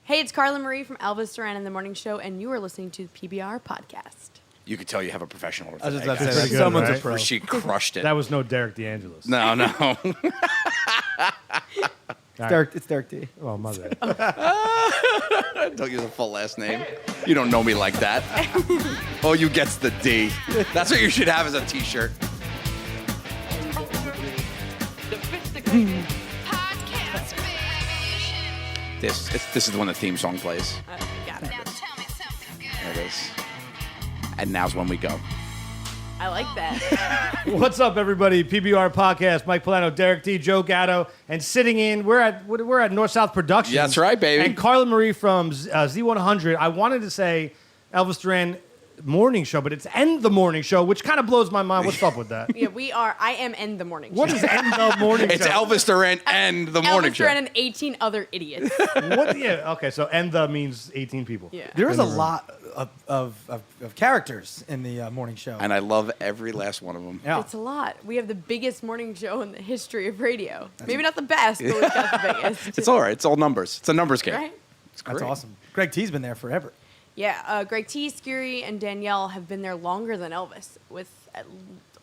Hey, it's Carla Marie from Elvis, Duran, and the Morning Show, and you are listening to the PBR podcast. You could tell you have a professional. I was just about today, to guys. say, good, someone's right? a pro. She crushed it. That was no Derek DeAngelis. No. It's Derek D. Oh, my bad. Don't use a full last name. You don't know me like that. All you get's the D. That's what you should have as a T-shirt. This is when the theme song plays. Got it. There it is. And now's when we go. I like that. What's up, everybody? PBR podcast. Mike Polano, Derek D, Joe Gatto, and sitting in. We're at NorthSouth Productions. That's right, baby. And Carla Marie from Z100. I wanted to say Elvis Duran morning show, but it's End the Morning Show, which kind of blows my mind. What's up with that? Yeah, I am End the Morning Show. What is End the Morning It's Show? Elvis Duran and the morning Elvis show. Duran and 18 other idiots. What? Yeah. Okay. So End the means 18 people. Yeah. There is a lot of characters in the morning show. And I love every last one of them. Yeah. It's a lot. We have the biggest morning show in the history of radio. Maybe not the best, but we've got the biggest. It's all right. It's all numbers. It's a numbers game. Right? It's great. That's awesome. Greg T's been there forever. Yeah, Greg T, Scary, and Danielle have been there longer than Elvis, with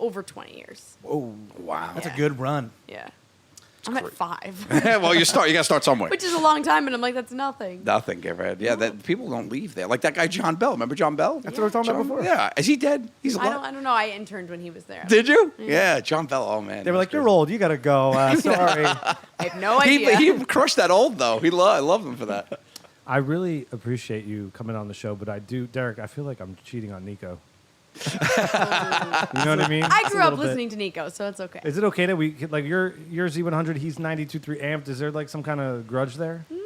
over 20 years. Oh, Wow. that's Yeah. a good run. Yeah. I'm at 5. Well, you got to start somewhere. Which is a long time, and I'm like, that's nothing. Nothing, Gabriel. Yeah, that people don't leave there. Like that guy John Bell. Remember John Bell? That's what we were talking about before. Yeah. Is he dead? He's alive. I don't know. I interned when he was there. Did you? Yeah, John Bell. Oh man. They were like, "You're old. You gotta go." Sorry. I have no idea. He crushed that old though. I love him for that. I really appreciate you coming on the show, but Derek, I feel like I'm cheating on Nico. You know what I mean? I grew up little bit. listening to Nico, so it's okay. Is it okay that we could, like, you're Z100, he's 92.3 amped? Is there like some kind of grudge there? No.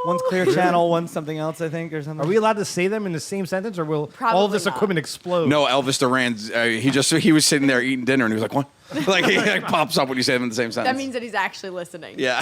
One's Clear Channel, one's something else, I think, or something. Are we allowed to say them in the same sentence, or will all Probably of this not. equipment explode? No, Elvis Duran's. He was sitting there eating dinner and he was like, "What?" Like he like, pops up when you say them in the same sentence. That means that he's actually listening. Yeah.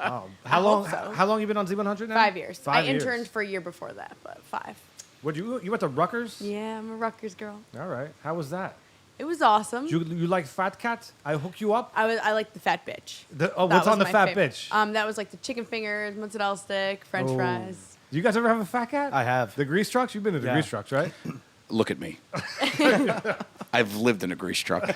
Oh, how long? hope so. How long you been on Z100 now? 5 years. 5 I years. interned for a year before that, but 5. What you went to Rutgers? Yeah, I'm a Rutgers girl. All right. How was that? It was awesome. You like Fat Cat? I hook you up. I like the fat bitch. What's That was on the my Fat favorite. Bitch? That was like the chicken fingers, mozzarella stick, French Oh. fries. Do you guys ever have a Fat Cat? I have. The grease trucks? You've been to the Yeah. grease trucks, right? Look at me. I've lived in a grease truck.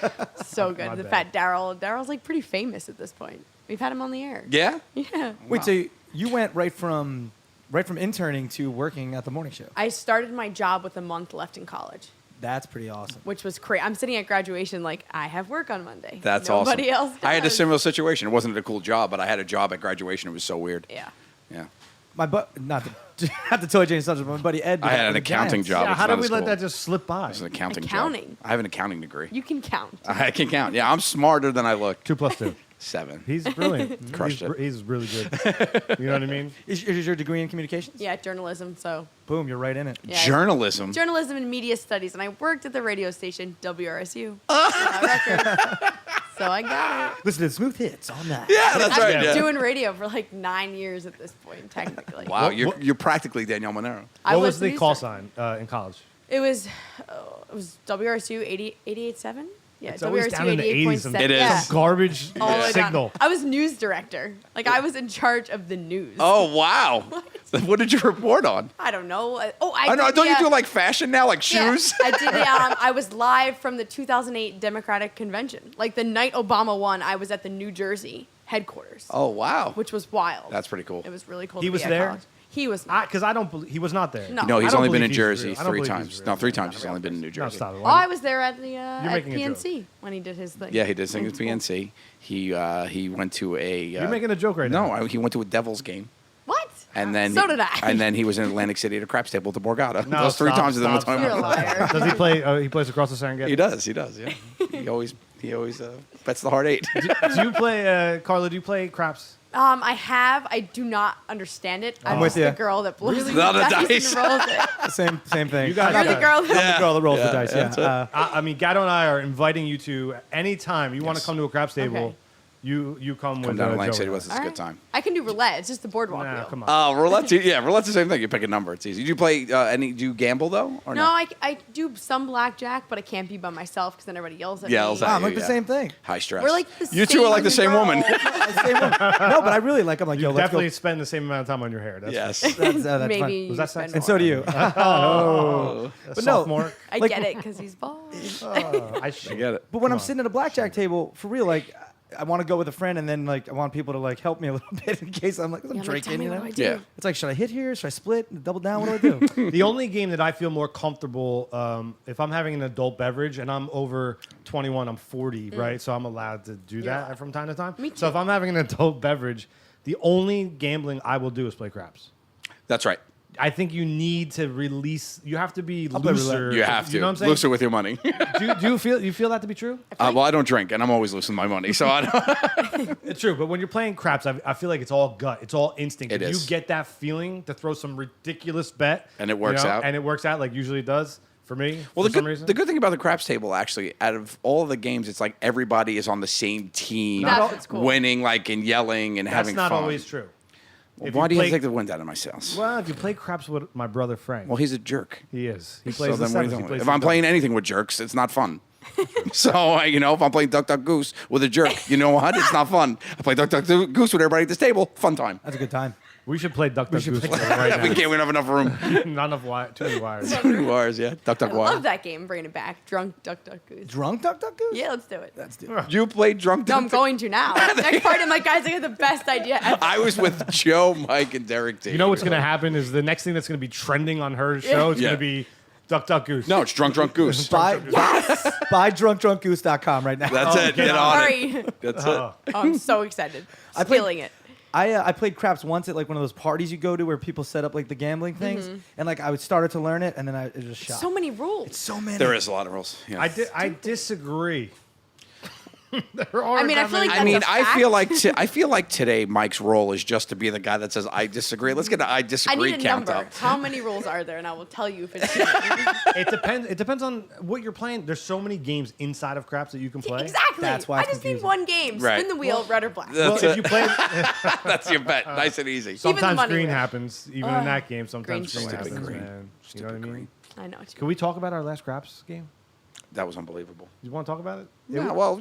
So good. My The bad. fat Daryl. Daryl's like pretty famous at this point. We've had him on the air. Yeah. Yeah. Wait, so you went right from interning to working at the morning show? I started my job with a month left in college, That's pretty awesome. which was crazy. I'm sitting at graduation like, I have work on Monday. That's Nobody awesome. else does. I had a similar situation. It wasn't a cool job, but I had a job at graduation. It was so weird. Yeah. Yeah. My not to totally change the subject, but my buddy Ed. I had an the accounting Giants. job. Yeah, It's how not did we as let cool. that just slip by? It's an accounting Accounting? job. I have an accounting degree. You can count. I can count. Yeah, I'm smarter than I look. 2 + 2. 7. He's brilliant. Crushed he's, it. He's really good. You know what I mean? Is your degree in communications? Yeah, journalism. So Boom, you're right in it. yeah. Journalism. Journalism and media studies, and I worked at the radio station WRSU. So I got it. Listen to Smooth Hits all night. Yeah, that's I've right. been Yeah. doing radio for like 9 years at this point, technically. Wow, What- you're practically Danielle Monero. I What was the news call director. sign in college? It was WRSU 88.7. Yeah, It's always WRSU down in the 80s. 88.7. It is. Yeah. Some garbage All the way down. signal. I was news director. Like I was in charge of the news. Oh wow! What did you report on? I don't know. I know. did Don't you the, do like fashion now, like yeah, shoes? I did the. I was live from the 2008 Democratic Convention. Like the night Obama won, I was at the New Jersey headquarters, Oh wow! which was wild. That's pretty cool. It was really cool. He to was be at there? college. He was not. Because I don't believe he was not there. No. No, I he's don't only been believe in he's Jersey real. I don't 3 believe times. he's No, real. 3 times he's only been in New No, Jersey. stop it. Oh, I was there at the making a PNC when he did his thing. Yeah, he did sing at PNC. He went to a. You're making a joke right now. No, he went to a Devils game, What? and then So did I. And then he was in Atlantic City at a craps table at the Borgata. No, Those 3 stop, times. stop, One You're a time. liar. Does he play? He plays across the Serengeti. He does. Yeah. he always bets the hard 8. Do you play, Carla? Do you play craps? I do not understand it. I'm with just ya. the girl that blows the Not a dice dice. and rolls it. Same thing. You guys You're the girl I'm that the girl that rolls the Yeah, dice. that's Yeah. it. I mean, Gatto and I are inviting you to any time you want to Yes. come to a craps table. Okay. You come with down to Atlantic Joey. City with us. It's a All good right. time. I can do roulette. It's just the boardwalk Nah, wheel. come on. Roulette's roulette's the same thing. You pick a number. It's easy. Do you play any? Do you gamble though? Or No, I do some blackjack, but I can't be by myself because then everybody yells at Yells me. at I'm like the yeah. same thing. High stress. We're like the You two are like the same girl. woman. Same one. No, but I really like. I'm like, You yo, let's definitely go. spend the same amount of time on your hair. That's Yes. That's Maybe fun. you Was that spend sex? And more. so do you. But no. sophomore. I Like- get it because he's bald. I get it. But when I'm sitting at a blackjack table, for real, like, I want to go with a friend, and then like I want people to like help me a little bit in case I'm like, I'm Yeah, I'm like, tell drinking, me you know. what do I do? Yeah. It's like, should I hit here? Should I split? Double down? What do I do? The only game that I feel more comfortable, if I'm having an adult beverage and I'm over 21, I'm 40, right? So I'm allowed to do that Yeah. from time to time. Me So too. if I'm having an adult beverage, the only gambling I will do is play craps. That's right. I think you need to release. You have to be play roulette. looser. You have to. You know what I'm saying? Looser with your money. Do you feel that to be true? Well, I don't drink, and I'm always losing my money. So I don't. It's true, but when you're playing craps, I feel like it's all gut. It's all instinct. It If is. you get that feeling to throw some ridiculous bet, And it works out. and it works out like usually it does for me. Well, for some reason. the good thing about the craps table, actually, out of all of the games, it's like everybody is on the same team, That's what's cool. winning, like and yelling and That's having not fun. always true. If Why do you play- take the wind out of my sails? Well, if you play craps with my brother Frank, Well, he's a jerk. he is. He So plays the then what are you sevens. He doing? plays If the I'm playing doubles. anything with jerks, it's not fun. So, if I'm playing Duck Duck Goose with a jerk, you know what? It's not fun. I play Duck Duck Goose with everybody at this table. Fun time. That's a good time. we should play Duck Duck should Goose play right We now. can't. We don't have enough room. Not enough wire. Too many wires. Two wires, yeah. Duck Duck I Wire. love that game. Bringing it back. Drunk Duck Duck Goose. Drunk Duck Duck Goose? Yeah, let's do it. Let's do it. You played Drunk No, Duck I'm going to now. Next part, I'm like, guys, I got the best idea ever. I was with Joe, Mike, and Derek T. You know what's going to happen is the next thing that's going to be trending on her show is Yeah. going to be Duck Duck Goose. No, it's Drunk Goose. Buy drunkdrunkgoose.com right now. That's it. Get on it. Sorry. That's it. Oh, I'm so excited. I played- Feeling it. I played craps once at like one of those parties you go to where people set up like the gambling things, and like I started to learn it, and then it just shot. So many rules. So many. There is a lot of rules. Yeah. I disagree. There are I mean, I that feel many- like I mean, that's a I feel like today Mike's role is just to be the guy that says I disagree. Let's get an I I disagree need a count number. up. How many rules are there? And I will tell you if it's cheating. It depends. It depends on what you're playing. There's so many games inside of craps that you can play. Exactly. That's why I it's just need confusing. one game. Right. Spin the wheel, red or black. Well, That's if it. you play, That's your bet. Nice and easy. sometimes money green wheel. happens. Even in that game, sometimes Green's green stupid. happens. Green. Man. You know what I mean? I know. What you Can we talk about our last craps game? That was unbelievable. You want to talk about it? Yeah, well,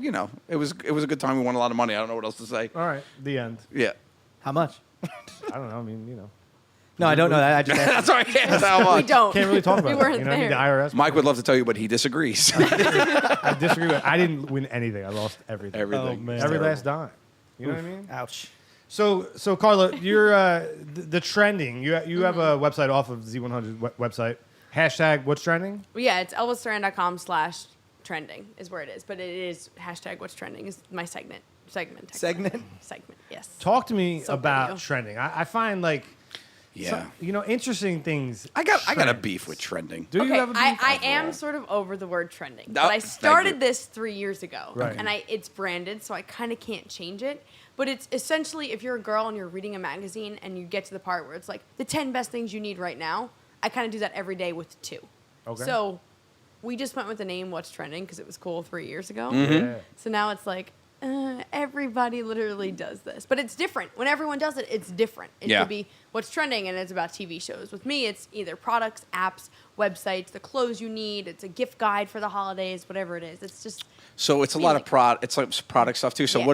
it was a good time. We won a lot of money. I don't know what else to say. All right. The end. Yeah. How much? I don't know. I mean, No, I don't know that. I just That's all right. That's how we much. don't. can't really talk about We it. weren't You know what I mean? The there. IRS. Mike would love to tell you, but he disagrees. I disagree with. I didn't win anything. I lost everything. Everything. Oh, man. It's Every terrible. last dime. You know what I mean? ouch. So Carla, you're the trending. You have a website off of Z100 website. Hashtag what's trending? Well, yeah, it's elvisduran.com/trending is where it is. But it is hashtag what's trending is my segment. Segment. Yes. Talk to me So about petty. trending. I find like Yeah. interesting things. I got a trend. beef with trending. Do you Okay, have a beef? I am sort of over the word trending, No, but I thank you. started this 3 years ago, Right. and it's branded, so I kind of can't change it. But it's essentially if you're a girl and you're reading a magazine and you get to the part where it's like the 10 best things you need right now, I kind of do that every day with 2. Okay. So we just went with the name What's Trending because it was cool 3 years ago. Yeah. So now it's like everybody literally does this, but it's different. When everyone does it, it's different. It Yeah. could be What's Trending, and it's about TV shows. With me, it's either products, apps, websites, the clothes you need. It's a gift guide for the holidays, whatever it is. It's just So it's a Me, lot like- of it's like product stuff too. So Yeah.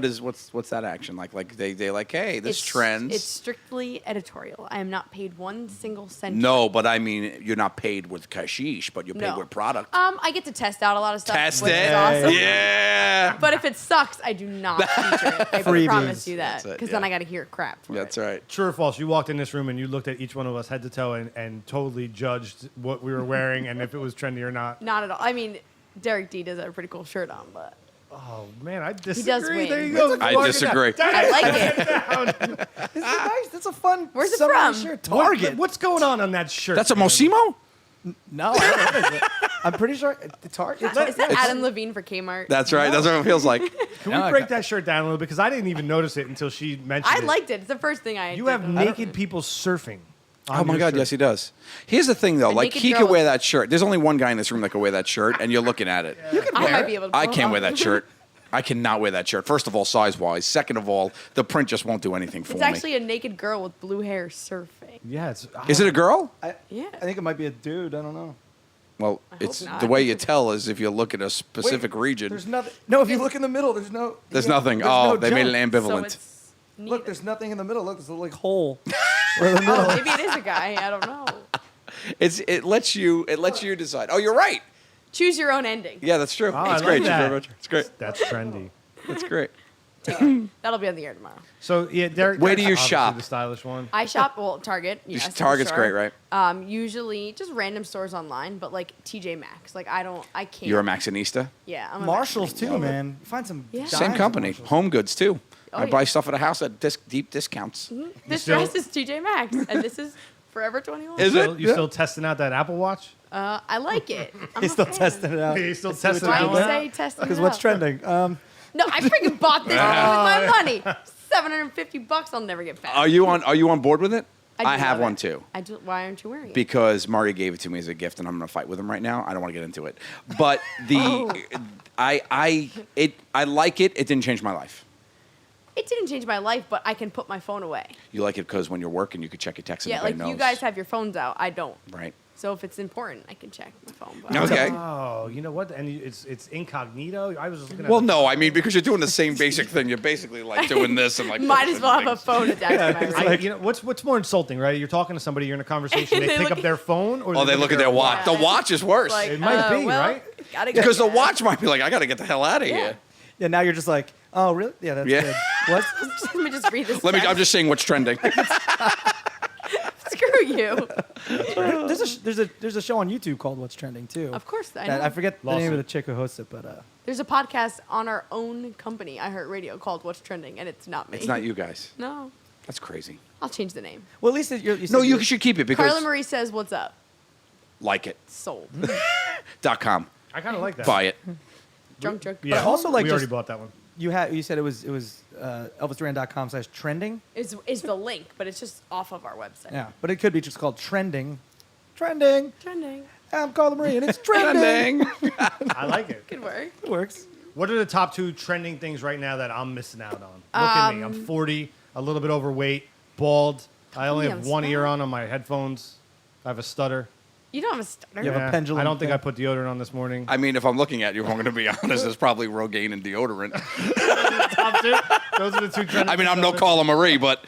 what's that action like? Like they like, hey, this it's, trends. It's strictly editorial. I am not paid one single cent. No, but I mean, you're not paid with cashish, but you're paid No. with product. I get to test out a lot of stuff. Test which it. is awesome. Yeah. But if it sucks, I do not feature it. I Freebies. promise you that. That's it, Because then yeah. I got to hear crap. For That's it. right. True or false? You walked in this room and you looked at each one of us head to toe and totally judged what we were wearing and if it was trendy or not. Not at all. I mean, Derek D does have a pretty cool shirt on, but Oh man, I disagree. does win. There you go. I Mark it disagree. down. I like it. This is nice. That's a fun. Where's it summer from? Shirt. What- Target. what's going on that shirt? That's a man? Mosimo? No, I don't know. Is it? I'm pretty sure the Target. Is that Adam Levine for Kmart? That's right. That's what it feels like. Can No, we I break got- that shirt down a little bit? Because I didn't even notice it until she mentioned I it. liked it. It's the first thing I You did. have naked people surfing. Oh on my your God, shirt. yes, he does. Here's the thing, though. A Like, naked he girl could wear is- that shirt. There's only one guy in this room that could wear that shirt, and you're looking at it. I might be able to. I pull it can't off. wear that shirt. I cannot wear that shirt. First of all, size-wise. Second of all, the print just won't do anything for It's me. actually a naked girl with blue hair surfing. Yeah, it's. Is it a girl? Yeah. I think it might be a dude. I don't know. Well, hope it's not. the way you tell is if you look at a specific Wait, region. There's nothing. No, if you look in the middle, there's no. There's nothing. There's Oh, no they made it jump. ambivalent. So it's neither. Look, there's nothing in the middle. Look, there's a like hole. Or the middle. Oh, maybe it is a guy. I don't know. It lets you decide. Oh, you're right. Choose your own ending. Yeah, that's true. Oh, That's I great. like Thank you very that. much. It's great. That's trendy. That's great. That'll be on the air tomorrow. So yeah, Derek. Where do you obviously shop? The stylish one. I shop Target. Yes, Target's for sure. great, right? Usually just random stores online, but like TJ Maxx. Like I can't. You're a Maxxinista? Yeah, I'm a Marshalls Maxxinista. too, man. Find some. Yeah. dimes Same at company. Marshalls. Home Goods too. Oh, I yeah. buy stuff at a house at deep discounts. This still- dress is TJ Maxx, and this is Forever 21. Is it? You still testing out that Apple Watch? I like it. I'm He's a still fan. testing it out. You still Let's see what testing you Why it do out? you with say it. testing? Because it what's out? trending? No, I freaking bought this with my money. $750. I'll never get back. Are you on board with it? do I have love one it. too. I do. Why aren't you wearing it? Because Mario gave it to me as a gift, and I'm going to fight with him right now. I don't want to get into it, but I like it. It didn't change my life. It didn't change my life, but I can put my phone away. You like it because when you're working, you could check your texts. And Yeah, like everybody you knows. guys have your phones out. I don't. Right. So if it's important, I can check my phone. But Okay. Oh, you know what? And it's incognito. I was just looking at. Well, no, I mean because you're doing the same basic thing. You're basically like doing this and like. Might as well have a phone attached to my I, wrist. you know what's more insulting, right? You're talking to somebody, you're in a conversation, they They pick look up their phone, or Oh, they look at their watch. Yeah. The watch is worse Like, It might be, well, right? Gotta go. because the watch might be like, I got to get the hell out of Yeah. here. Yeah, now you're just like, oh, really? Yeah, that's Yeah. good. What? Let me just read this. I'm text. just saying what's trending. Screw you. There's a show on YouTube called What's Trending too. Of course, I That- know. I forget the name Lawsuit. of the chick who hosts it, but There's a podcast on our own company, iHeartRadio, called What's Trending, and it's not me. It's not you guys. No. That's crazy. I'll change the name. well, at least you said No, you should keep it because Carla Marie says, "What's up?" like it. Sold. .com. I kind of like that. Buy it. Drunk joke. Yeah. also, like, we already just- bought that one. You said it was ElvisDuran.com/trending. Is the link, but it's just off of our website. Yeah, but it could be just called trending. Trending. Trending. I'm Carla Marie, and it's trending. I like it. Good work. It works. What are the top 2 trending things right now that I'm missing out on? Look at me. I'm 40, a little bit overweight, bald. I only me have on one the ear spot. on my headphones. I have a stutter. You don't have a stutter. You have a pendulum I don't think thing. I put deodorant on this morning. I mean, if I'm looking at you, if I'm going to be honest, it's probably Rogaine and deodorant. Top 2? Those are the 2 trending I mean, I'm no things. Carla Marie, but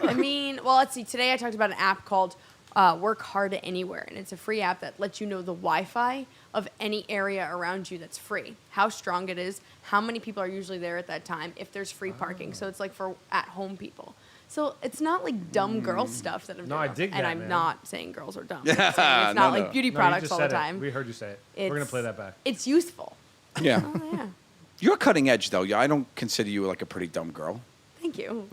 I mean, well, let's see. Today I talked about an app called Work Hard Anywhere, and it's a free app that lets you know the Wi-Fi of any area around you that's free, how strong it is, how many people are usually there at that time, if there's free parking. So it's like for at-home people. So it's not like dumb girl stuff that I'm No, doing. I dig and that, I'm man. not saying girls are dumb. Yeah, I'm saying it's no, not no. like beauty No, you products just all the said it. time. We heard you say it. We're going to It's- play that back. It's useful. yeah. Oh, yeah. You're cutting edge, though. Yeah, I don't consider you like a pretty dumb girl. Thank you.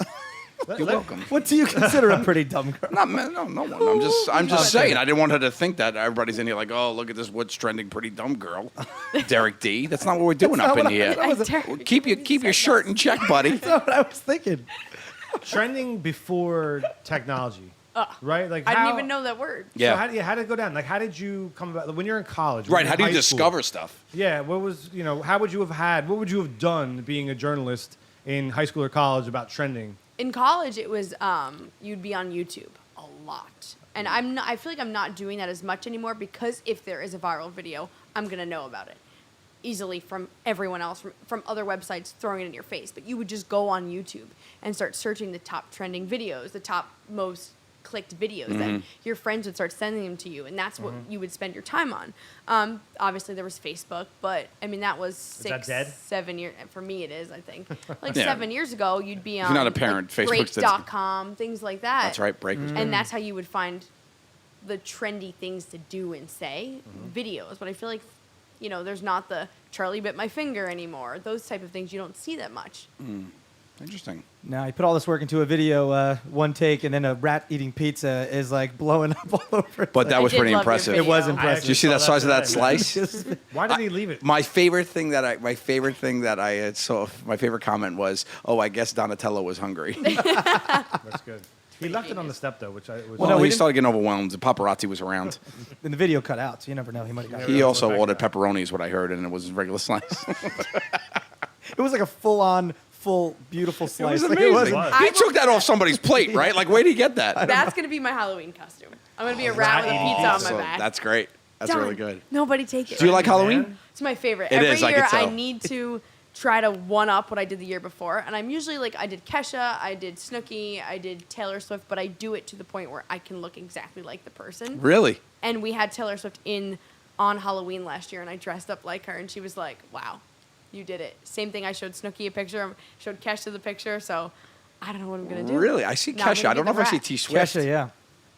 You're welcome. What do you consider a pretty dumb girl? No one. I'm just saying. I didn't want her to think that everybody's in here like, oh, look at this what's trending pretty dumb girl, Derek D. That's not what we're doing up in here. Keep your shirt in check, buddy. That's what I was thinking. Trending before technology, right? Like I how, didn't even know that word. So Yeah. how did it go down? Like, how did you come about when you're in college? when Right. you're How in do you high school? discover stuff? Yeah. What was how would you have done being a journalist in high school or college about trending? In college, it was you'd be on YouTube a lot, and I feel like I'm not doing that as much anymore because if there is a viral video, I'm gonna know about it easily from everyone else, from other websites throwing it in your face. But you would just go on YouTube and start searching the top trending videos, the top most clicked videos that your friends would start sending them to you, and that's what you would spend your time on. Obviously, there was Facebook, but I mean that was that dead? 7 years. For me, it is. I think like Yeah. 7 years ago, you'd be on you're not a parent, like, Facebook's dead. Break.com, things like that. That's right. Breakers. And that's how you would find the trendy things to do and say, videos. But I feel like, there's not the Charlie bit my finger anymore. Those type of things you don't see that much. Interesting. Now you put all this work into a video, one take, and then a rat eating pizza is like blowing up all over. But that I was did pretty love your impressive. video. It was I impressive. Did you see that saw size of that today. slice? Why did he leave it? My favorite comment was, "Oh, I guess Donatello was hungry." That's good. He left it on the step though, which I was. Well, no, he we didn't- started getting overwhelmed. The paparazzi was around. And the video cut out, so you never know. He might have got He it. also back ordered to that. pepperoni, is what I heard, and it was regular slice. It was like a full, beautiful It slice. was Like, amazing. wasn't- He took that off somebody's plate, right? Like, where did he get that? That's gonna be my Halloween costume. I'm gonna be a rat with a pizza on my So back. that's great. That's Done. really good. Nobody take it. Do you like Halloween? It's my favorite. It Every is, I year could tell. I need to try to one up what I did the year before, and I'm usually like I did Kesha, I did Snooki, I did Taylor Swift, but I do it to the point where I can look exactly like the person. Really? And we had Taylor Swift on Halloween last year, and I dressed up like her, and she was like, "Wow, you did it." Same thing. I showed Snooki a picture, showed Kesha the picture, so I don't know what I'm gonna do. Really? I see Now I'm Kesha. gonna I be don't know the if I see rat. T Swift. Kesha, yeah.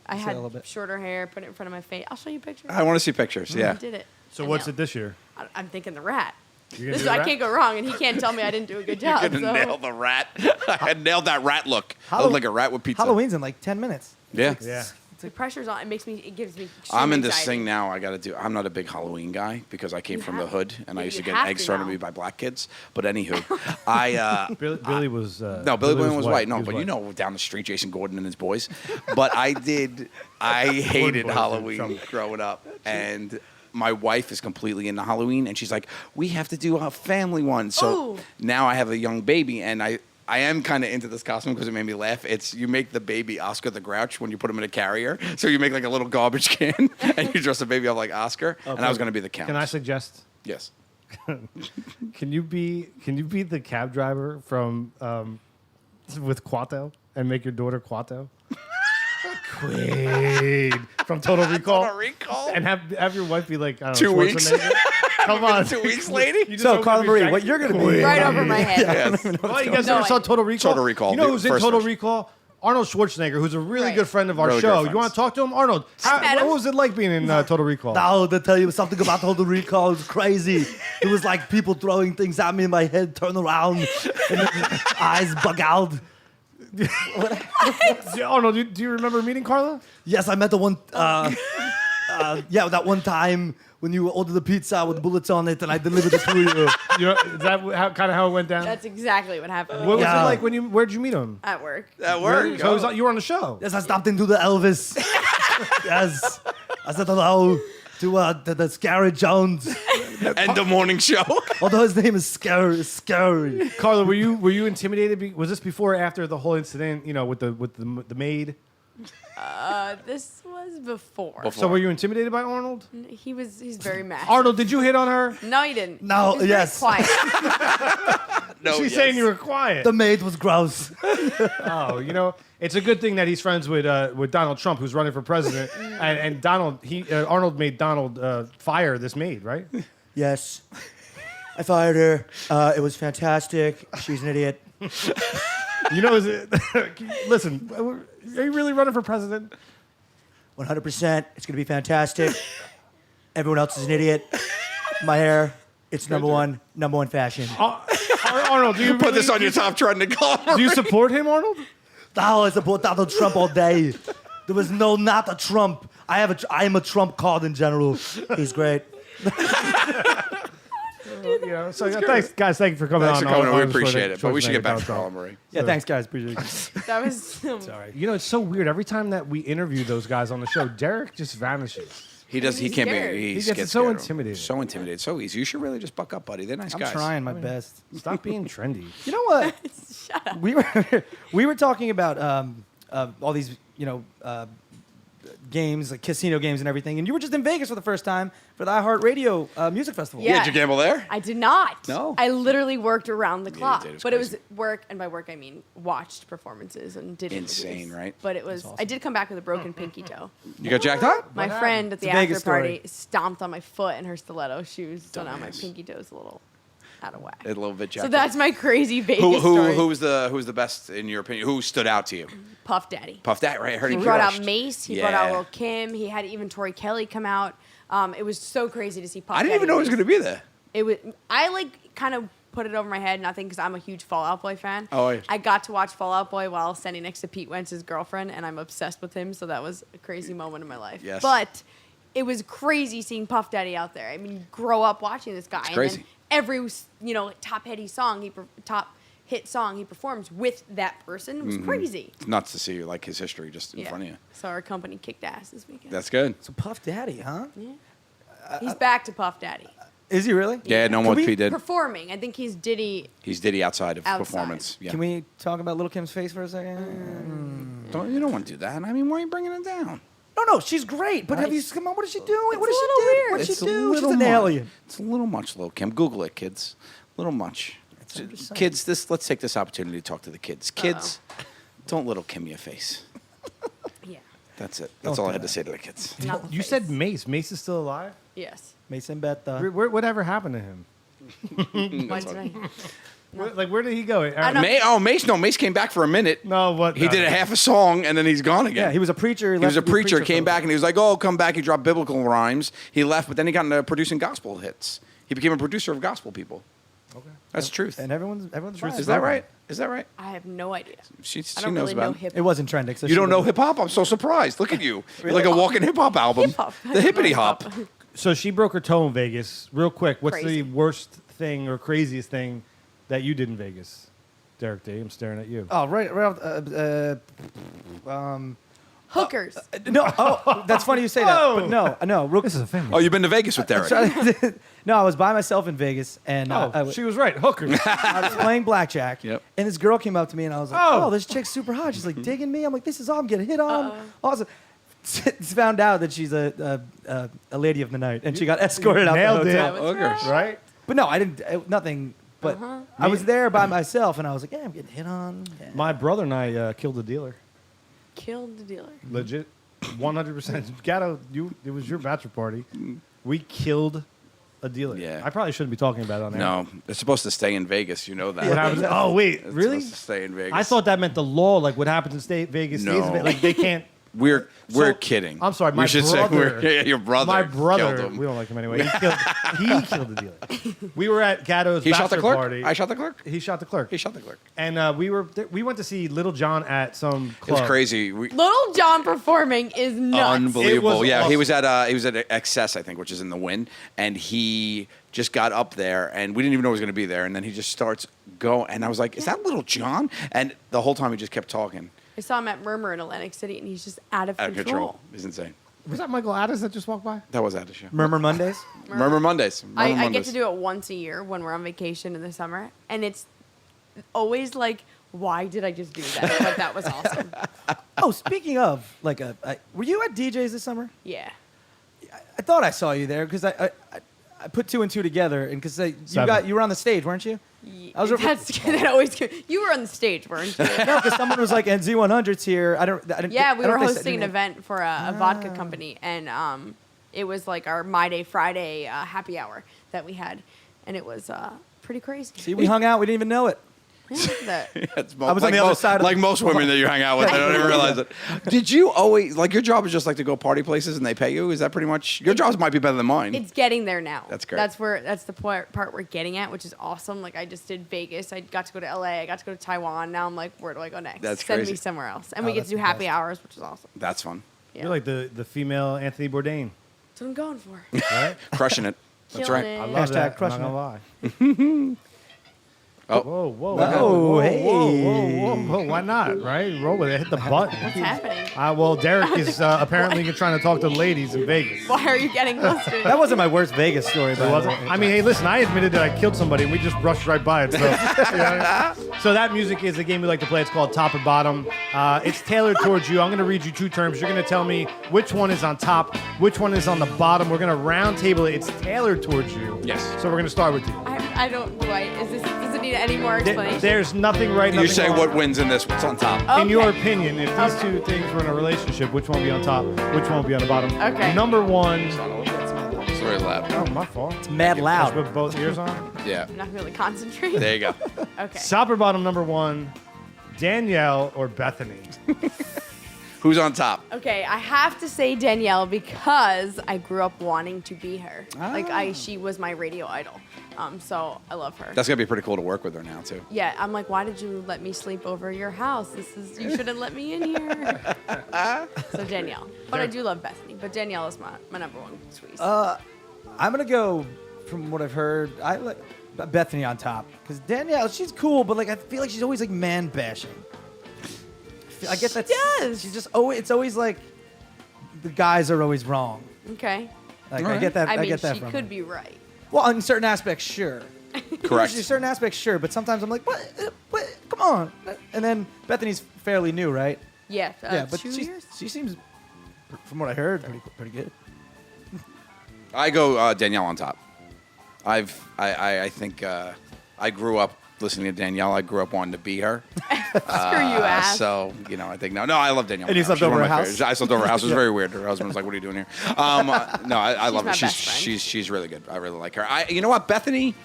I a had little bit. shorter hair, put it in front of my face. I'll show you pictures. I want to see pictures. I Yeah. did it. So I what's nailed it this year? I'm thinking the rat. You're gonna do the I rat? can't go wrong, and he can't tell me I didn't do a good job. You're gonna so. nail the rat. I nailed that rat look. I look like a rat with pizza. Halloween's in like 10 minutes. Yeah. Yeah. The pressure's on. It gives me. extreme I'm in this anxiety. thing now. I'm not a big Halloween guy because I came You from the have- hood and I you used to get have eggs to thrown at now. me by black kids. But anywho, I Billy was no, Billy Williams was white. No, He was but white. you know, down the street, Jason Gordon and his boys. But I hated boys, Halloween dude. growing up, and my wife is completely into Halloween, and she's like, "We have to do a family one." So Ooh. now I have a young baby, and I am kind of into this costume because it made me laugh. It's you make the baby Oscar the Grouch when you put him in a carrier. So you make like a little garbage can and you dress the baby up like Oscar. And I was going to be the count. Can I suggest? Yes. Can you be the cab driver from with Quato and make your daughter Quato? Quaid from Total Recall. Total Recall? And have your wife be like, I don't 2 know, weeks? Schwarzenegger. Come on. 2 weeks, lady? You just So, open Carla up your Marie, jacket. what you're going to be. Right over my head. Yes. Oh, you guys No, ever saw I- Total Recall? Total Recall, You know the who's in first Total version. Recall? Arnold Schwarzenegger, who's a really Right. good friend of our Really good show. friends. You want to talk to him? Arnold, met what him. was it like being in Total Recall? Now to tell you something about Total Recall, it was crazy. It was like people throwing things at me in my head, turn around, and then eyes bug out. Arnold, do you remember meeting Carla? Yes, I met the one. That one time when you ordered the pizza with bullets on it, and I delivered it to you. You know, is that kind of how it went down? That's exactly what happened. What was Yeah. it like where'd you meet him? At work. That worked. So you were on the show. Yes, I stopped into the Elvis. Yes, I said hello to the Scary Jones. End of morning show. Although his name is Scary. Carla, were you intimidated? Was this before or after the whole incident? You know, with the maid. This was before. So were you intimidated by Arnold? He's very mad. Arnold, did you hit on her? No, he didn't. No, He was very yes. Quiet. No, She's yes. saying you were quiet. The maid was gross. Oh, you know, it's a good thing that he's friends with Donald Trump, who's running for president, and Arnold made Donald fire this maid, right? Yes, I fired her. It was fantastic. She's an idiot. You know, listen, are you really running for president? 100%. It's gonna be fantastic. Everyone else is an idiot. My hair, it's number one fashion. Arnold, do you Put this on your top trending column. Do you support him, Arnold? Oh, I support Donald Trump all day. There was not a Trump. I am a Trump card in general. He's great. You know, so thanks, guys. Thank you for coming Thanks on. for coming. on We the appreciate it. But we should get back to Schwarzenegger Carla Donald Marie. Yeah, thanks, guys. Appreciate it. That was. Sorry. You know, it's so weird. Every time that we interview those guys on the show, Derek just vanishes. He does. He He's can't scared. be. He He gets gets so scared. intimidated. So intimidated. So easy. You should really just buck up, buddy. They're nice I'm guys. trying my best. Stop being trendy. You know what? Shut up. We were talking about all these games, like casino games and everything, and you were just in Vegas for the first time for the iHeartRadio Music Festival. Yeah. Did you gamble there? I did not. No? I literally worked around the clock. did. It's But it was crazy. work, and by work I mean watched performances and did Insane, interviews. right? But it was. I did come back with a broken pinky toe. You got jacked up? My friend at the It's a after Vegas party story. stomped on my foot in her stiletto shoes, so now my Dumbass. pinky toe's a little out of whack. A little bit jacked So up. that's my crazy Vegas story. Who's the best in your opinion? Who stood out to you? Puff Daddy. Puff Daddy, right? I heard He he brought out crushed. Mace. He brought out Yeah. Lil Kim. He had even Tori Kelly come out. It was so crazy to see Puff I didn't Daddy even know he was and going Mace. to be there. It was. I like kind of put it over my head, nothing, because I'm a huge Fall Out Boy fan. Oh, yeah. I got to watch Fall Out Boy while standing next to Pete Wentz's girlfriend, and I'm obsessed with him. So that was a crazy moment in my life. Yes. But it was crazy seeing Puff Daddy out there. I mean, you grow up watching this guy, and crazy. then every top hit song he performs with that person was crazy. It's nuts to see like his history just in front of you. So our company kicked ass this weekend. That's good. So Puff Daddy, huh? He's back to Puff Daddy. Is he really? Yeah, no more we- P did. Performing. I think he's Diddy. He's Diddy outside of Outside. performance. Yeah. Can we talk about Little Kim's face for a second? You don't want to do that. I mean, why are you bringing it down? No, she's great. But have you come on? What is she doing? What It's does a she little do? weird. What does she It's a do? She's little an much. alien. It's a little much, Lil Kim. Google it, kids. A little much. I'm just saying. Kids, let's take this opportunity to talk to the kids. Kids, don't Little Kim your face. Yeah. That's it. That's Don't all I do had to that. say to the kids. Not the You face. said Mace. Mace is still alive? Yes. Mason Beth. Whatever happened to him? Why did I? Where did he go? I don't- Mace came back for a minute. No, what? He did a half a song and then he's gone again. Yeah, he was a preacher. He was a preacher, came for- back and he was like, "Oh, come back." He dropped biblical rhymes. He left, but then he got into producing gospel hits. He became a producer of gospel people. Okay. That's the truth. And everyone's Is that right? Is that right? I have no idea. She I don't knows really know about it. hip. It wasn't trending. So You she don't know wouldn't- hip hop? I'm so surprised. Look at you. You're like a walking hip hop album. Hip-hop. The hippity hop. So she broke her toe in Vegas. Real quick, what's Crazy. the worst thing or craziest thing that you did in Vegas? Derek D, I'm staring at you. Oh, right off. Hookers. No, oh, that's funny you say that. But no. Real, This is a family. Oh, you've been to Vegas with Derek. no, I was by myself in Vegas, and she was right. Hookers. I was playing blackjack. Yep. And this girl came up to me, and I was like, Oh. "Oh, this chick's super hot." She's like digging me. I'm like, "This is all I'm getting hit on." Awesome. Found out that she's a lady of the night, and she got escorted out the Nailed it. hotel. Hookers. right? But no, I didn't. Nothing. But I was there by myself, and I was like, "Yeah, I'm getting hit on." Yeah. My brother and I killed a dealer. Killed the dealer. Legit. 100%. Gatto, it was your bachelor party. We killed a dealer. Yeah. I probably shouldn't be talking about it on air. No, they're supposed to stay in Vegas. You know that. What happens? Oh, wait. It's Really? supposed to stay in Vegas. I thought that meant the law, like what happens in Vegas stays in No. Vegas. Like they can't. we're So- kidding. I'm sorry, We my should say brother- yeah, your brother. My killed brother, him. we don't like him anyway. He killed the dealer. We were at Gatto's He shot the bachelor clerk. party. I shot the clerk. He shot the clerk. He shot the clerk. And we went to see Little John at some It club. was crazy. Little John performing is nuts. Unbelievable. It was Yeah, awesome. he was at Excess, I think, which is in the Wynn, and he just got up there, and we didn't even know he was going to be there, and then he just starts going, and I was like, "Is that Little John?" And the whole time he just kept talking. I saw him at Murmur in Atlantic City, and he's just out of Out of control. control. He's insane. Was that Michael Addis that just walked by? That was at the show. Murmur Mondays. Murmur Mondays. Murmur I get Mondays. to do it once a year when we're on vacation in the summer, and it's always like, why did I just do that? But that was awesome. Oh, speaking of, like, were you at DJs this summer? Yeah. I thought I saw you there because I put two and two together, and because you were on the stage, weren't you? I was That always. You were on the stage, weren't you? No, because someone was like, "And Z100's here." I didn't. Yeah, I we don't were think they said hosting an your name. event for a vodka company, and it was like our My Day Friday happy hour that we had, and it was pretty crazy. See, we hung out. We didn't even know it. That- I was on the other side of like the- most women that you hang out with. They don't even realize it. Did you always like your job is just like to go party places and they pay you? Is that pretty much your jobs might be better than mine? It's getting there now. That's great. That's the part we're getting at, which is awesome. Like I just did Vegas. I got to go to LA. I got to go to Taiwan. Now I'm like, where do I go next? That's Send crazy. me somewhere else. And we get that's to do the happy best. hours, which is awesome. That's fun. Yeah. You're like the female Anthony Bourdain, That's what I'm going for. right? Crushing it. That's Killing right. it. I love Hashtag that. I'm crushing not it. gonna lie. Oh. Whoa, whoa, Oh, whoa, hey. whoa. Why not? Right? Roll with it. Hit the button. What's happening? Well, Derek is apparently trying to talk to the ladies in Vegas. Why are you getting flustered? That wasn't my worst Vegas story, but It wasn't. I mean, hey, listen, I admitted that I killed somebody, and we just brushed right by it. So, you know? So that music is a game we like to play. It's called Top or Bottom. It's tailored towards you. I'm going to read you two terms. You're going to tell me which one is on top, which one is on the bottom. We're going to round table it. It's tailored towards you. Yes. So we're going to start with you. I don't. Does it need any more explanation? There's nothing right. You nothing say wrong. what wins in this? What's on top? Oh. In your Okay. opinion, if these two things were in a relationship, which one would be on top? Which one would be on the bottom? Okay. Number one. It's very loud. Oh, my fault. it's mad Let's loud. put both ears on. Yeah. I'm not really concentrating. There you go. Okay. Top or bottom, number one. Danielle or Bethany? Who's on top? Okay, I have to say Danielle because I grew up wanting to be her. She was my radio idol. So I love her. That's gonna be pretty cool to work with her now too. Yeah, I'm like, why did you let me sleep over your house? You shouldn't let me in here. So Danielle, but I do love Bethany. But Danielle is my number one squeeze. I'm gonna go from what I've heard. I like Bethany on top because Danielle, she's cool, but like I feel like she's always like man bashing. I get that. She does. She's just always. It's always like the guys are always wrong. Okay. Like All I right. get that. I mean, get that she from could her. be right. Well, in certain aspects, sure. Correct. In certain aspects, sure. But sometimes I'm like, what? Come on. And then Bethany's fairly new, right? Yeah. Yeah, but 2 years. she seems, from what I heard, pretty good. I go Danielle on top. I think I grew up listening to Danielle. I grew up wanting to be her. Screw you, ass. So, I think no, I love Danielle. And you now. slept She's one over of her my house? favorites. I slept over her house. It was very weird. Her husband was like, "What are you doing here?" No, I love her. my best friend. She's really good. I really like her. You know what, Bethany?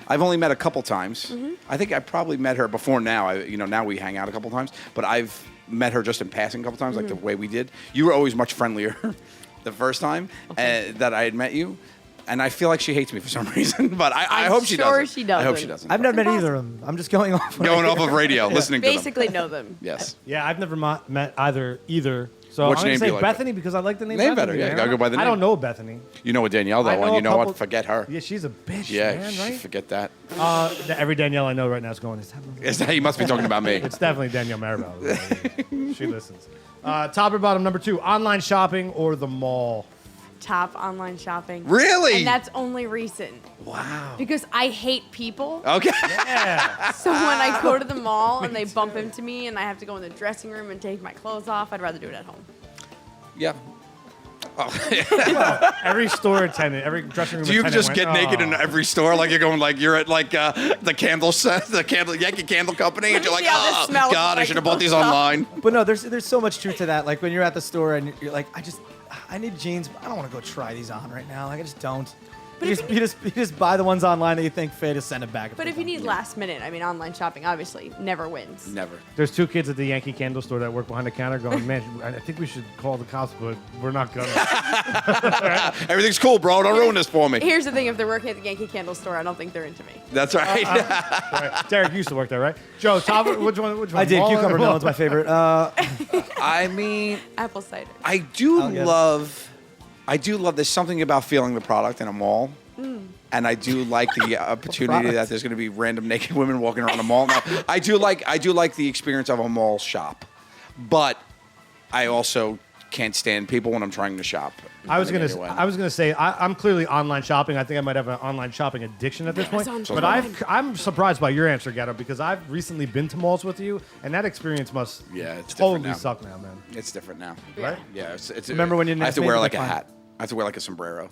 I've only met a couple times. Mm-hmm. I think I probably met her before now. Now we hang out a couple times, but I've met her just in passing a couple times, like the way we did. You were always much friendlier the first time that I had met you. And I feel like she hates me for some reason, but I hope she doesn't. sure she I hope doesn't. she doesn't. I've never met either of them. I'm just going off. Of radio, listening to them. Basically know them. Yes. Yeah, I've never met either. So Which I'm name gonna do say you like Bethany because I like the name. Name Bethany, better, yeah, you man. gotta go by the I name. don't know Bethany. You know what Danielle though, I know and you a know what? couple- Forget her. Yeah, she's a bitch, Yeah, man, right? forget that. Every Danielle I know right now is going. You must be talking about me. It's definitely Danielle Maribel. She listens. Top or bottom number 2: online shopping or the mall. Top online shopping. Really? And that's only recent. Wow. Because I hate people. Okay. Yeah. So when I go to the mall and they bump into me and I have to go in the dressing room and take my clothes off, I'd rather do it at home. Yeah. Every store attendant, every dressing room Do you attendant just went, get naked in "Oh." every store? Like you're at the candle Yankee Candle Company, and you're like, Yeah, this oh smells God, I like should have bought these stuff." online. But no, there's so much truth to that. Like when you're at the store and you're like, I need jeans, but I don't want to go try these on right now. Like I just don't. But You if just buy the ones online that you think fit, just send it back. But if you need last minute, I mean, online shopping obviously never wins. Never. There's 2 kids at the Yankee Candle store that work behind the counter going, man, I think we should call the cops, but we're not gonna. Everything's cool, bro. Don't ruin this for me. Here's the thing: if they're working at the Yankee Candle store, I don't think they're into me. That's right. Right. Derek used to work there, right? Joe, top, which one? I did. Mall or- Cucumber melon's my favorite. I mean, Apple cider. I do I'll get it. love. There's something about feeling the product in a mall. And I do like the opportunity that there's going to be random naked women walking around a mall. Now, I do like the experience of a mall shop, but I also can't stand people when I'm trying to shop. I was in any gonna. way. I was gonna say I'm clearly online shopping. I think I might have an online shopping addiction at this point. Amazon But Prime. I'm surprised by your answer, Gatto, because I've recently been to malls with you, and that experience must Yeah, it's different totally now. suck now, man. It's different now. Right? Yeah, it's Remember when you I have to made wear me like a fun? hat. I have to wear like a sombrero.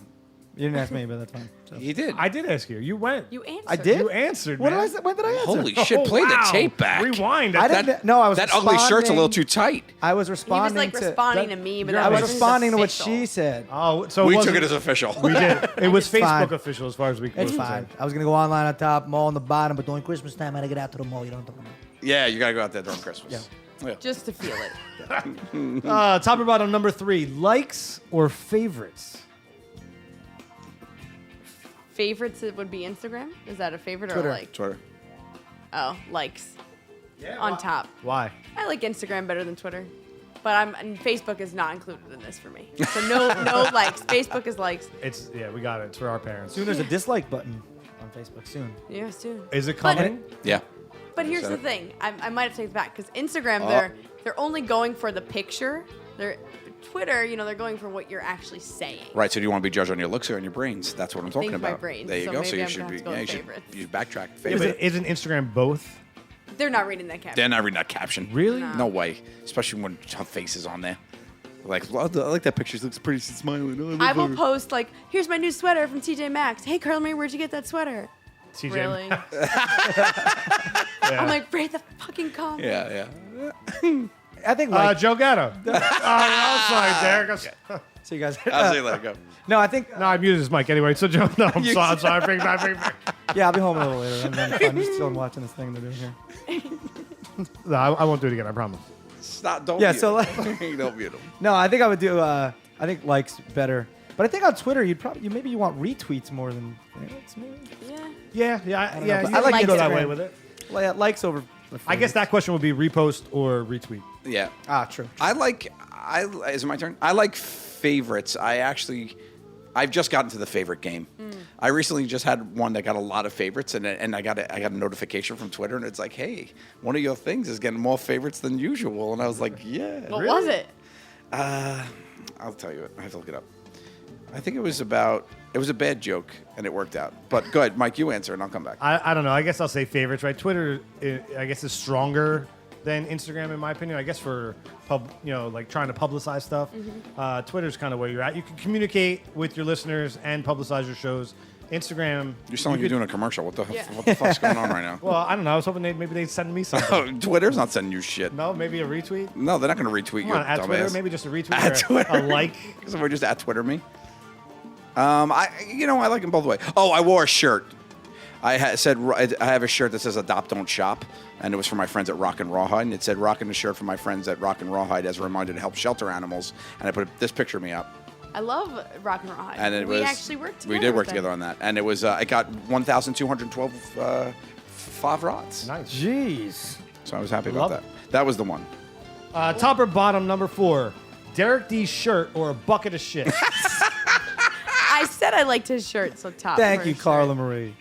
You didn't ask me, but that's fine. So. He did. I did ask you. You went. You answered. I did. You answered. What man. did I say? When did I answer? Holy shit! Oh, Play wow. the tape back. Rewind. I didn't. No, I was. That ugly shirt's a little responding- too tight. I was He was responding like to. responding that- to me, but you're that I was wasn't responding to what official. she said. Oh, so We it took wasn't- it as official. We did. It was It's fine. Facebook official as far as we can. It's fine. I was gonna go online on top, mall on the bottom, but during Christmas time, I gotta get out to the mall. You know what I'm talking about? Yeah, you gotta go out there during Christmas. Yeah. Just to feel it. Top or bottom number 3: likes or favorites? Favorites it would be Instagram. Is that a favorite Twitter. or like? Twitter. Oh, likes. Yeah. On top. Why? I like Instagram better than Twitter, but and Facebook is not included in this for me. So no likes. Facebook is likes. It's we got it. It's for our parents. Soon there's a dislike button on Facebook. Soon. Yeah, soon. Is it But- coming? Yeah. But here's So- the thing. I might have to take it back because Instagram, they're only going for the picture. Twitter, they're going for what you're actually saying. Right. So do you want to be judged on your looks or on your brains? That's what I'm talking think my about. brains, There you so go. maybe So you I'm should gonna be. have to go Yeah, with you should. favorites. You should backtrack. Yeah, Favorite. but isn't Instagram both? They're not reading that caption. They're not reading that caption. Really? No. No way. Especially when her face is on there. Like, well, I like that picture. She looks pretty smiling. Oh, I love will her. post like, here's my new sweater from TJ Maxx. Hey, Carla Marie, where'd you get that sweater? TJ. Really? Yeah. I'm like, write the fucking comment. Yeah. I think like. Joe Gatto. I'm sorry, Derek. So you guys. I'll say let it go. No, I think. No, I muted his mic anyway. So Joe, no, I'm sorry. Bring it back. Yeah, I'll be home a little later. And then I'm just still watching this thing they're doing here. No, I won't do it again. I promise. Stop. Don't. Yeah, mute so, him. like- Don't mute him. No, I think I would do. I think likes better. But I think on Twitter, maybe you want retweets more than favorites. Maybe. Yeah. Yeah. know, Yeah. but You I like can go that Instagram. way with it. Likes over. I guess that question would be repost or retweet. Yeah. True. Is it my turn? I like favorites. I've just gotten to the favorite game. I recently just had one that got a lot of favorites, and I got a notification from Twitter, and it's like, hey, one of your things is getting more favorites than usual, and I was like, yeah. What was it? I'll tell you. I have to look it up. I think it was a bad joke, and it worked out. But go ahead, Mike, you answer, and I'll come back. I don't know. I guess I'll say favorites, right? Twitter, I guess, is stronger than Instagram, in my opinion. I guess for like trying to publicize stuff. Twitter's kind of where you're at. You can communicate with your listeners and publicize your shows. Instagram. You sound like you're doing a commercial. What the fuck's going on right now? Well, I don't know. I was hoping maybe they'd send me something. Twitter's not sending you shit. No, maybe a retweet. No, they're not going to retweet Come your on, at dumbass. Twitter, maybe just a retweet At or Twitter. a like. Somebody just at Twitter me. I like them both ways. Oh, I wore a shirt. I have a shirt that says "Adopt, Don't Shop," and it was for my friends at Rock and Rawhide. And it said "Rockin' the shirt for my friends at Rock and Rawhide" as a reminder to help shelter animals. And I put this picture of me up. I love Rock and Rawhide. And we actually worked together. We did work with them. together on that, and it was it got 1,212 five rods. Nice. Jeez. So I was happy Love about that. That was the one. Top or bottom, number 4. Derek D's shirt or a bucket of shit? I said I liked his shirt, so top. Thank for you, his Carla shirt. Marie.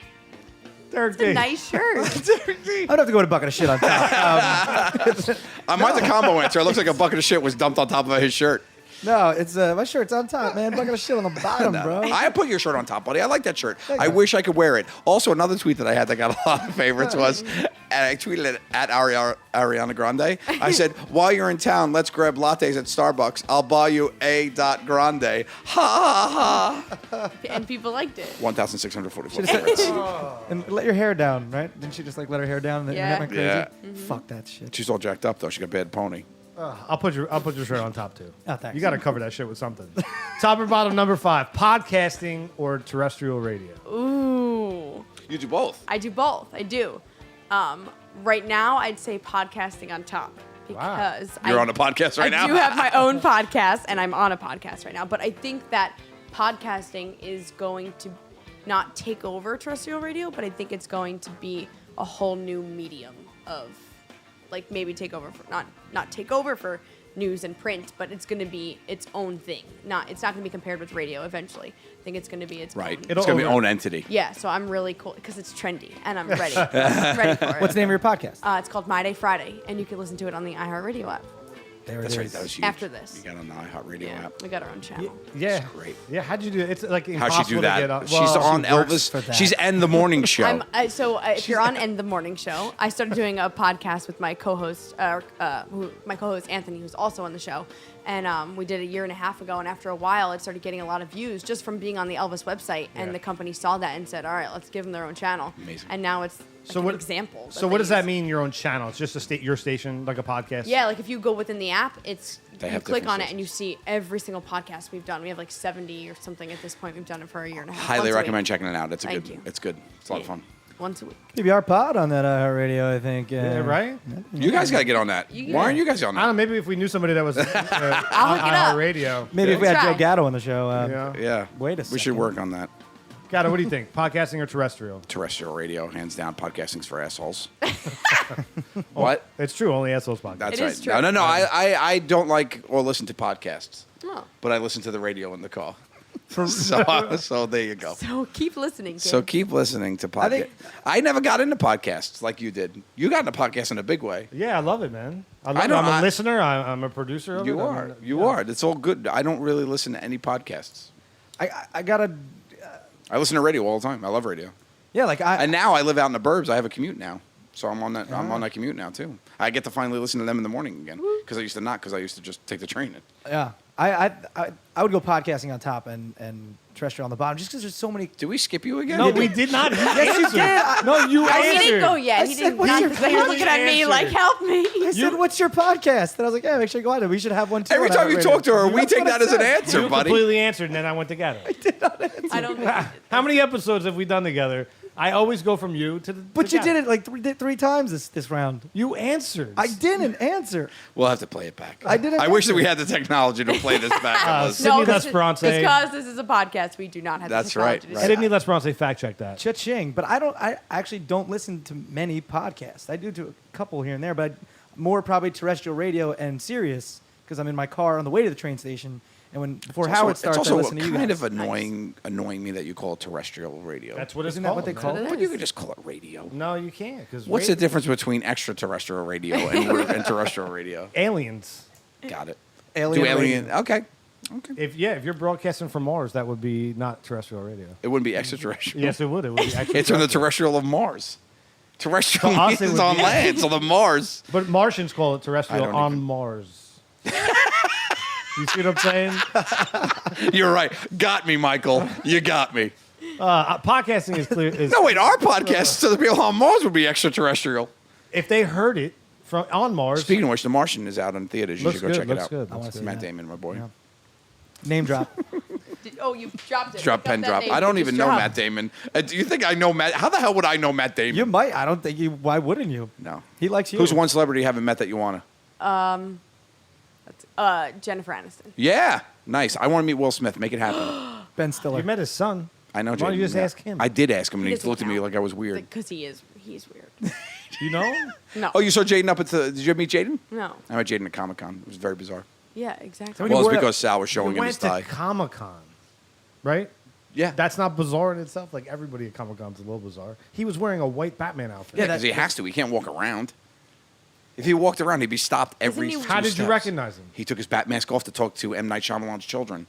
Derek It's a D. nice shirt. I'd have to go with a bucket of shit on top. Mine's a combo answer. It looks like a bucket of shit was dumped on top of his shirt. No, it's my shirt's on top, man. Bucket of shit on the bottom, bro. I put your shirt on top, buddy. I like that shirt. I wish I could wear it. Also, another tweet that I had that got a lot of favorites was, and I tweeted it at Ariana Grande. I said, while you're in town, let's grab lattes at Starbucks. I'll buy you a .grande. Ha ha ha. And people liked it. 1,644 favorites. And let your hair down, right? Didn't she just like let her hair down and Yeah. that went crazy? Yeah. Fuck that shit. She's all jacked up, though. She got a bad pony. I'll put your shirt on top too. Oh, thanks. You got to cover that shit with something. Top or bottom, number 5. Podcasting or terrestrial radio? Ooh. You do both. I do both. I do. Right now, I'd say podcasting on top because You're on a podcast right now? I do have my own podcast, and I'm on a podcast right now. But I think that podcasting is going to not take over terrestrial radio, but I think it's going to be a whole new medium of, like, maybe take over for not take over for news and print, but it's going to be its own thing. It's not going to be compared with radio eventually. I think it's going to be its Right. own. It's going to be own entity. Yeah, so I'm really cool because it's trendy and I'm ready. I'm ready for it. What's the name of your podcast? It's called My Day Friday, and you can listen to it on the iHeartRadio app. There That's it right. is. That was huge. After this. You got on the iHeartRadio Yeah, app. we got our own channel. Yeah. That's great. Yeah, how'd you do it? It's like How'd impossible she do to that? get on. She's on she works for Elvis. that. She's in the morning show. If you're on End the Morning Show, I started doing a podcast with my co-host, Anthony, who's also on the show, and we did it 1.5 years ago. And after a while, it started getting a lot of views just from being on the Elvis website. And Yeah. the company saw that and said, "All right, let's give them their own channel." Amazing. And now it's like an example. So what does that mean? Your own channel? It's just your station, like a podcast. Yeah, like if you go within the app, you have click different on it stations. and you see every single podcast we've done. We have like 70 or something at this point. We've done it for 1.5 years. Highly Once a recommend week. checking it out. It's Thank you. It's good. It's a lot of fun. Once a week. PBR pod on that radio, I think. Yeah, right? You guys got to get on that. Why aren't you guys on I that? don't know, maybe if we knew somebody that was on hook it up. radio. Maybe if we had Try. Joe Gatto on the show. Yeah. Yeah. Wait a We should second. work on that. Gatto, what do you think? Podcasting or terrestrial? Terrestrial radio, hands down. Podcasting's for assholes. What? It's true, only assholes podcast. That's It right. is true. No. I don't like or listen to podcasts, Oh. but I listen to the radio in the car. So there you go. So keep listening, kids. So keep listening to podcasts. think- I never got into podcasts like you did. You got into podcasts in a big way. Yeah, I love it, man. I'm know, a listener. I'm a producer of You it. are. You are. It's all good. I don't really listen to any podcasts. I gotta. I listen to radio all the time. I love radio. Yeah, like And now I live out in the burbs. I have a commute now, so I'm on that. I'm on that commute now too. I get to finally listen to them in the morning again because I used to not. Because I used to just take the train. Yeah, I would go podcasting on top and terrestrial on the bottom just because there's so many. Did we skip you again? No, we did not. Yes, you did. No, you Oh, he answered. didn't go yet. I He said, didn't. what's Not your because he was looking at me answered? like, help me. I said, "What's your podcast?" And I was like, "Yeah, make sure you go on it. We should have one too." Every on time you iHeartRadio." talk to her, we That's take what I that as an said. answer, You buddy. completely answered, and then I went together. I don't think. How many episodes have we done together? I always go from you to the. But you did it like three times this round. You answered. I didn't answer. We'll have to play it back. I didn't I wish that answer. we had the technology to play this back. Sydney No, because Lesperance. this is a podcast. We do not have. That's the right, technology to right. do Sydney that. Lesperance fact check that. Cha-ching. But I actually don't listen to many podcasts. I do to a couple here and there, but more probably terrestrial radio and Sirius because I'm in my car on the way to the train station. And before Howard starts, it's I also listen to you kind guys. of annoying me that you call it terrestrial radio. That's what it's Isn't that called. what they man. call it? But you could just call it radio. No, you can't. Because What's the difference between extraterrestrial radio and terrestrial radio? Aliens. Got it. Alien Do alien? radio. Okay. Okay. If you're broadcasting from Mars, that would be not terrestrial radio. It wouldn't be extraterrestrial. Yes, it would. It would be extraterrestrial. It's from the terrestrial of Mars. Terrestrial To us, it means would on be- land, so the Mars. But Martians call it I terrestrial don't on even- Mars. You see what I'm saying? You're right. Got me, Michael. You got me. Podcasting is clear. No, wait. Our podcast to the people on Mars would be extraterrestrial. If they heard it from on Mars, Speaking of which, The Martian is out in theaters. You looks should go good. check it Looks out. good. I wanna Looks see good. Matt that. Damon, my boy. Yeah. Name drop. Oh, you dropped it. Drop, Look up pen that drop. name I you don't just even know dropped. Matt Damon. Do you think I know Matt? How the hell would I know Matt Damon? You might. I don't think you. Why wouldn't you? No. He likes you. Who's one celebrity you haven't met that you want to? Jennifer Aniston. Yeah. Nice. I want to meet Will Smith. Make it happen. Ben Stiller. you met his son. I know. Why don't Jaden, you just yeah. ask him? I did ask him, and He he doesn't looked at me count. like I was weird. Because he's weird. You know? No. Oh, you saw Jaden up at the... Did you meet Jaden? No. I met Jaden at Comic-Con. It was very bizarre. Yeah, exactly. When you Well, it's wore that- because Sal was showing You him went his to tie. Comic-Con, right? Yeah. That's not bizarre in itself. Like everybody at Comic-Con's a little bizarre. He was wearing a white Batman outfit. Yeah, Because he has to. He can't walk around. If he walked around, he'd be stopped every Isn't he- few How did you steps. recognize him? He took his bat mask off to talk to M. Night Shyamalan's children.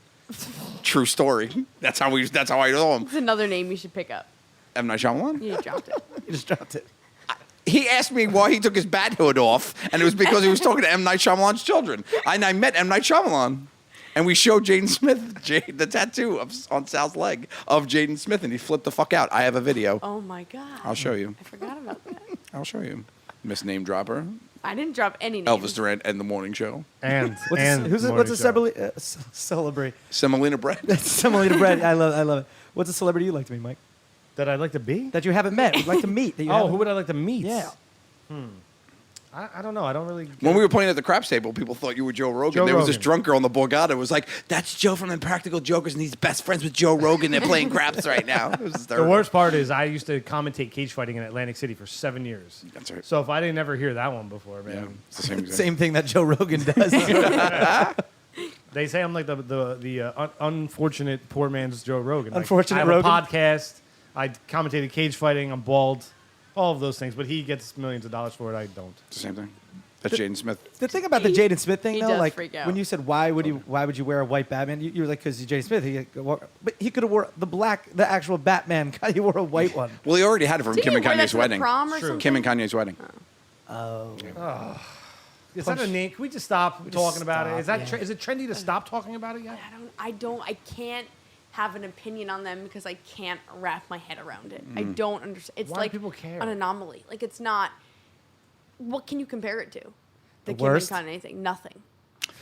True story. That's how I know him. It's another name you should pick up. M. Night Shyamalan? You dropped it. You just dropped it. He asked me why he took his bat hood off, and it was because he was talking to M. Night Shyamalan's children. And I met M. Night Shyamalan, and we showed Jaden Smith the tattoo on Sal's leg of Jaden Smith, and he flipped the fuck out. I have a video. Oh my god. I'll show you. I forgot about that. I'll show you. Miss Name Dropper, I didn't drop any names. Elvis Duran, and The Morning Show. And What's and a, who's a, Morning what's a Show. celebrity? Semolina bread. Semolina bread. I love it. What's a celebrity you like to meet, Mike? that I'd like to be? That you haven't met. Would like to meet. That you Oh, haven't- who would I like to meet? Yeah. I don't know. I don't really. When we were playing at the craps table, people thought you were Joe Rogan. Joe There was this Rogan. drunk girl in the Borgata who was like, "That's Joe from Impractical Jokers, and he's best friends with Joe Rogan. They're playing craps right now." It was The hysterical. worst part is I used to commentate cage fighting in Atlantic City for 7 years. That's right. So if I didn't ever hear that one before, Yeah, man, it's the same. Exact. Same thing that Joe Rogan does. they say I'm like the unfortunate poor man's Joe Rogan. Like, Unfortunate I have Rogan? a podcast. I commentated cage fighting. I'm bald. All of those things, but he gets millions of dollars for it. I don't. It's the same thing. That's Jaden Smith. The thing about the Jaden Smith thing, He though, does like freak out. when you said why would you wear a white Batman? You were like because he's Jaden Smith. But he could have wore the actual Batman. He wore a white one. Well, he already had it from Didn't Kim he and wear that Kanye's to the wedding. prom or True. something? Kim and Kanye's wedding. Is that a name? Can we just stop talking about it? Is that stop, is it trendy to stop talking about it yet? I can't have an opinion on them because I can't wrap my head around it. I don't understand. It's Why do like people care? an anomaly. Like it's not. What can you compare it to? The The Kim worst? and Kanye thing. Nothing.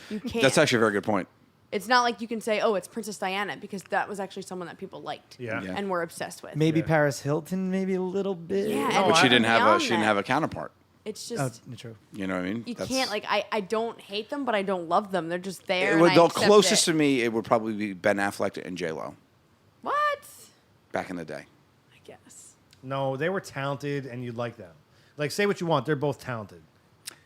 You can't. That's actually a very good point. It's not like you can say, "Oh, it's Princess Diana," because that was actually someone that people liked Yeah. Yeah. and were obsessed with. Maybe Yeah. Paris Hilton, maybe a little bit. Yeah, No, and But she didn't have beyond she didn't that, have a counterpart. It's Oh, just true. You know what I mean? you can't like. I don't hate them, but I don't love them. They're just there. It and would, I the accept closest it. to me, it would probably be Ben Affleck and J Lo What? back in the day. I guess. No, they were talented, and you'd like them. Like, say what you want, they're both talented.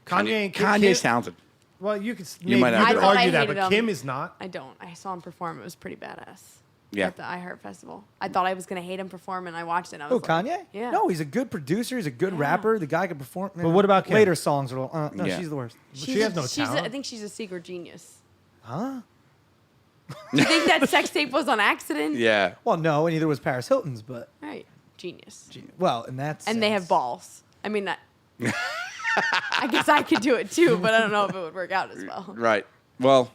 Kanye and Kim. Kanye's talented. Well, you could You might not could agree. I argue that, hated but him. Kim is not. I don't. I saw him perform. It was pretty badass. Yeah. At the iHeart Festival. I thought I was going to hate him perform, and I watched it. And I Oh, was like, Kanye? Yeah. No, he's a good producer. He's a good Yeah. rapper. The guy can perform. But what about Kim? later songs? Are no, Yeah. she's the worst. She has no she's talent. I think she's a secret genius. Huh? Do you think that sex tape was on accident? Yeah. Well, no, and neither was Paris Hilton's, but Right. Genius. well, and that's And they have balls. I mean, that. I guess I could do it too, but I don't know if it would work out as well. Right. Well,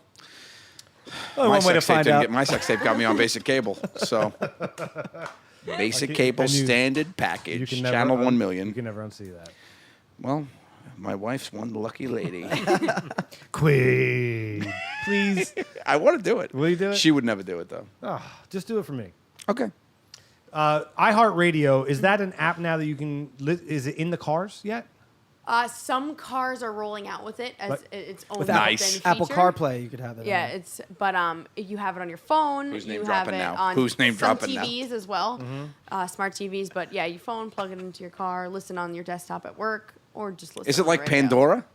Only one way to find out. my sex tape got me on basic cable. So basic cable and you- standard You package, can never channel 1 You million. can never unsee that. Well, my wife's one lucky lady. Queen, please. I want to do it. Will you do it? She would never do it though. Oh, just do it for me. Okay. iHeartRadio, is that an app now that you can? Is it in the cars yet? Some cars are rolling out with it as Like- its own With Nice. built-in Apple feature. CarPlay, you could have it. Yeah, on. it's you have it on your phone. Who's name you dropping have it now? on Who's name some dropping now? TVs as well, smart TVs. But yeah, your phone, plug it into your car, listen on your desktop at work, or just listen. Is it on the like radio. Pandora?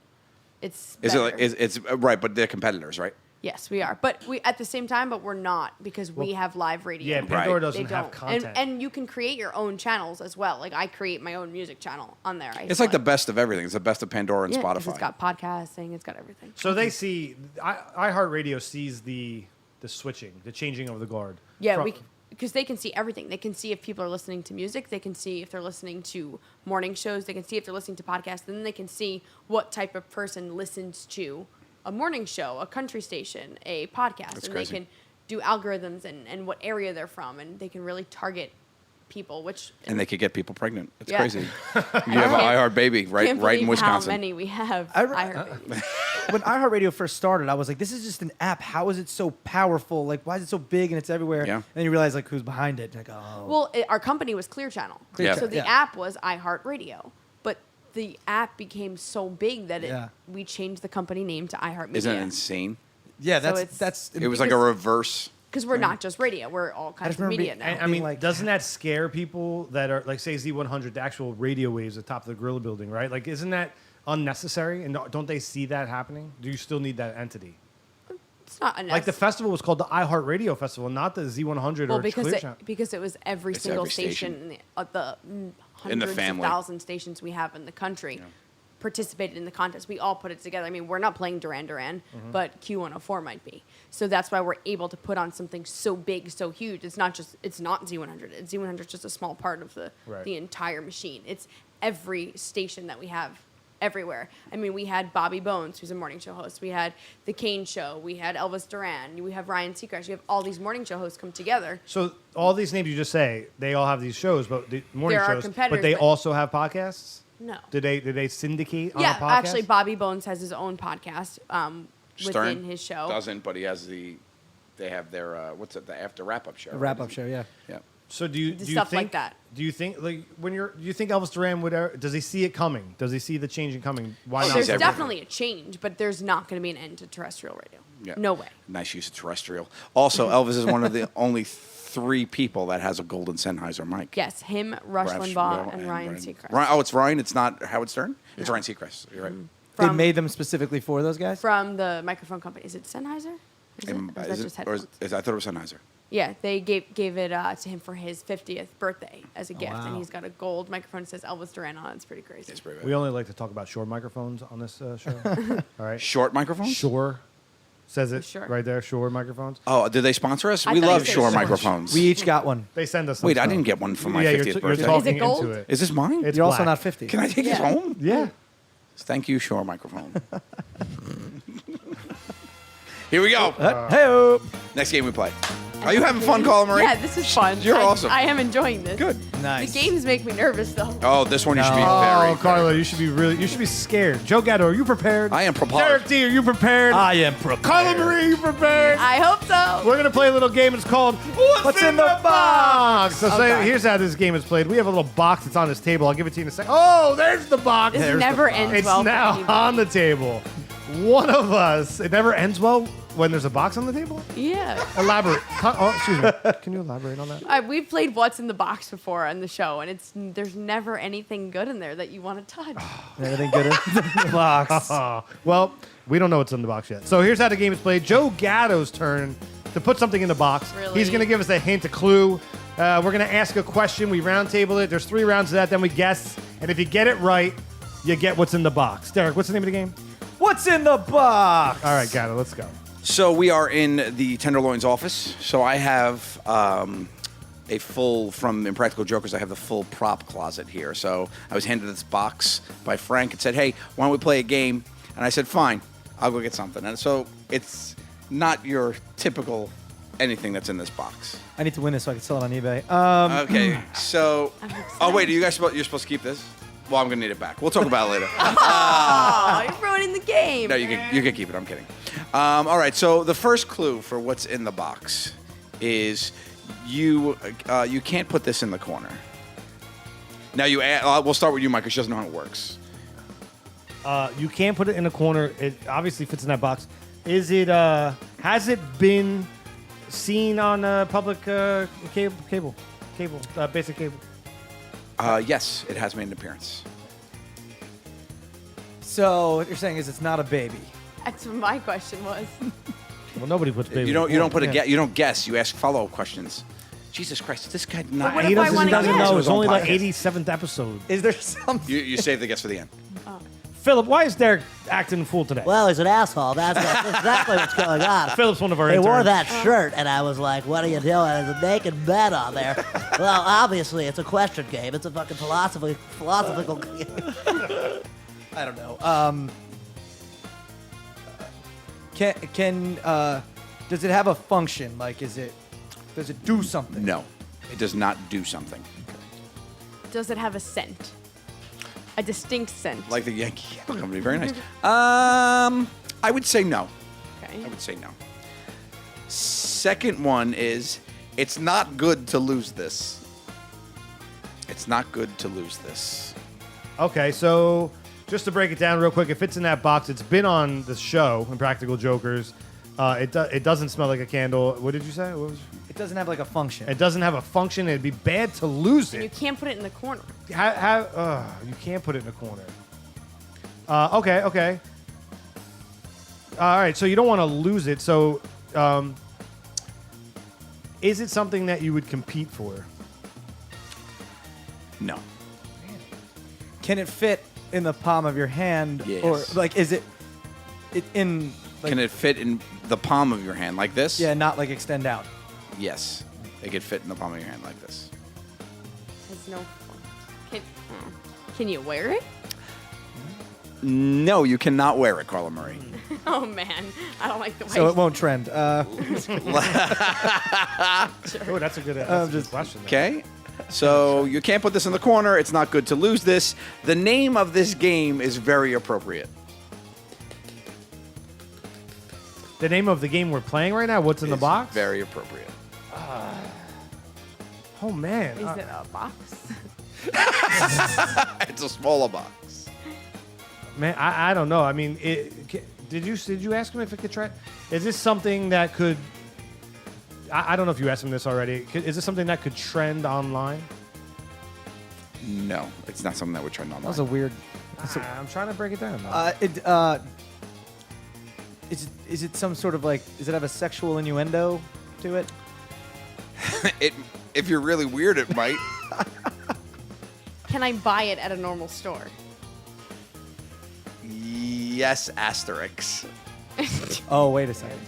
It's Is it better. like it's right? But they're competitors, right? Yes, we are, but we at the same time, but we're not because we have live radio. Yeah, Pandora Right. doesn't They have don't, content. and you can create your own channels as well. Like I create my own music channel on there. It's like the best of everything. It's the best of Pandora and yeah, 'cause Spotify. It's got podcasting. It's got everything. So they see iHeartRadio sees the the switching, the changing of the guard. Yeah, From- because they can see everything. They can see if people are listening to music. They can see if they're listening to morning shows. They can see if they're listening to podcasts. And then they can see what type of person listens to a morning show, a country station, a podcast. That's and crazy. they can do algorithms and what area they're from. And they can really target people, which... And they could get people pregnant. It's Yeah. crazy. You have an iHeart Baby right in believe Wisconsin. how many we have. I iHeartRadio. When iHeartRadio first started, I was like, this is just an app. How is it so powerful? Like, why is it so big and it's everywhere? Yeah. And then you realize, like, who's behind it. Like, oh. Well, our company was Clear Channel. Yeah. So the Yeah. app was iHeartRadio. But the app became so big that Yeah. we changed the company name to iHeartMedia. Isn't it insane? yeah, so that's. It was like a reverse. Because we're not just radio. We're all kinds just of remember media being- now. And, I mean, like- doesn't that scare people that are like, say, Z100, the actual radio waves at the top of the gorilla building, right? Like, isn't that unnecessary? And don't they see that happening? Do you still need that entity? It's not Like the unnecessary. festival was called the iHeartRadio Festival, not the Z100 Well, or because Clear it, Channel. because it was every It's single every station. station, in the hundreds of family. thousand stations we have in the country participated in the contest. We all put it together. I mean, we're not playing Duran, Mm-hmm. but Q104 might be. So that's why we're able to put on something so big, so huge. It's not Z100. Z100 is just a small part of Right. the entire machine. It's every station that we have everywhere. I mean, we had Bobby Bones, who's a morning show host. We had The Kane Show. We had Elvis Duran. We have Ryan Seacrest. You have all these morning show hosts come together. So all these names you just say, they all have these shows, but the morning There are shows, competitors, but they but- also have podcasts? No. Did they syndicate on a Yeah, podcast? actually, Bobby Bones has his own podcast within Stern his show. doesn't, but he has the. They have their what's it? The after wrap up show. a wrap up show, yeah. Yeah. So do you Stuff think like that. Do you think like do you think Elvis Duran would does he see it coming? Does he see the changing coming? Why Oh, not? there's everything. definitely a change, but there's not going to be an end to terrestrial radio. Yeah. No way. Nice use of terrestrial. Also, Elvis is one of the only 3 people that has a golden Sennheiser mic. Yes, him, Rush Rush Limbaugh, Limbaugh and Ryan Seacrest. Oh, it's Ryan. It's not Howard Stern. It's Ryan Seacrest. You're right. They From, made them specifically for those guys? from the microphone company. Is it Sennheiser? Is it? Or is that Is just it, or headphones? I thought it was Sennheiser. Yeah, they gave it to him for his 50th birthday as a gift, wow. and he's got a gold microphone that says Elvis Duran on it. It's pretty crazy. It's pretty We bad. only like to talk about Shure microphones on this show. All right. Short microphones. Shure says it Shure. right there. Shure microphones. Oh, did they sponsor us? I We thought you love said Shure Shure. microphones. We each got one. They send us. Some Wait, I stuff. didn't get one for my yeah, 50th you're birthday. talking Is it gold? into it. Is this mine? It's You're also black. not 50. Can I take this Yeah. home? Yeah. Thank you, Shure microphone. Here we go. Hey-oh. Next game we play. Are you having fun, Carla Marie? Yeah, this is fun. You're awesome. I am enjoying this. Good. Nice. The games make me nervous, though. Oh, this one you should be No. very. Oh, Carla, you should be scared. Joe Gatto, are you prepared? I am prepared. Derek D, are you prepared? I am prepared. Carla Marie, are you prepared? I hope so. We're gonna play a little game. It's called What's in the Box? So Okay. here's how this game is played. We have a little box that's on this table. I'll give it to you in a second. Oh, there's the box. This There's never the box. ends It's well. for now anybody. on the table. One of us. It never ends well when there's a box on the table. Yeah. Elaborate. Oh, excuse me. Can you elaborate on that? We've played What's in the Box before on the show, and there's never anything good in there that you want to touch. Everything good in the box. Well, we don't know what's in the box yet. So here's how the game is played. Joe Gatto's turn to put something in the box. Really? He's going to give us a hint, a clue. We're going to ask a question. We round table it. There's 3 rounds of that. Then we guess. And if you get it right, you get what's in the box. Derek, what's the name of the game? What's in the box? All right, Gatto, let's go. So we are in the Tenderloins office. So I have a full, from Impractical Jokers, I have the full prop closet here. So I was handed this box by Frank and said, hey, why don't we play a game? And I said, fine, I'll go get something. And so it's not your typical anything that's in this box. I need to win this so I can sell it on eBay. Okay, so... I'm excited. Oh, wait, are you guys you're supposed to keep this? Well, I'm going to need it back. We'll talk about it later. Oh, you're ruining the game. No, you can keep it. I'm kidding. All right. So the first clue for what's in the box is you can't put this in the corner. Now we'll start with you, Mike, because she doesn't know how it works. You can't put it in a corner. It obviously fits in that box. Is it? Has it been seen on public cable, basic cable? Yes, it has made an appearance. So what you're saying is it's not a baby. That's what my question was. Well, nobody puts baby. You don't put Yeah. you don't guess. You ask follow-up questions. Jesus Christ, this guy not. what He if I doesn't wanna guess? know. To It's his own only like podcast. 87th episode. Is there something? You save the guess for the end. Philip, why is Derek acting fool today? Well, he's an asshole. That's exactly what's going on. Philip's one of our He interns. wore that shirt, and I was like, what are you doing? There's a naked man on there. Well, obviously, it's a question game. It's a fucking philosophical game. I don't know. Does it have a function? Like, does it do something? No, it does not do something. Does it have a scent? A distinct scent? Like the Yankee Company. Very nice. I would say no. Okay. I would say no. Second one is, it's not good to lose this. It's not good to lose this. Okay, so just to break it down real quick, it fits in that box. It's been on the show in Practical Jokers. It doesn't smell like a candle. What did you say? What was? It doesn't have like a function. It doesn't have a function. It'd be bad to lose And you it. can't put it in the corner. You can't put it in a corner. Okay. All right, so you don't want to lose it. So, is it something that you would compete for? No. Can it fit in the palm of your hand? Yes. Or like, is it in? Like, Can it fit in the palm of your hand like this? Yeah, not like extend out. Yes. It could fit in the palm of your hand like this. There's no. Can you wear it? No, you cannot wear it, Carla Marie. Oh man, I don't like the way. So it won't trend. Oh, that's a good, question. though. Okay. So you can't put this in the corner. It's not good to lose this. The name of this game is very appropriate. The name of the game we're playing right now, what's in the It's box? Very appropriate. Oh, man. Is it a box? It's a smaller box. Man, I don't know. I mean, did you ask him if it could try? Is this something that could? I don't know if you asked him this already. Is this something that could trend online? No, it's not something that would trend online. That was a weird. I'm trying to break it down. Is it some sort of like? Does it have a sexual innuendo to it? If you're really weird, it might. Can I buy it at a normal store? Yes, asterisk. Oh, wait a second.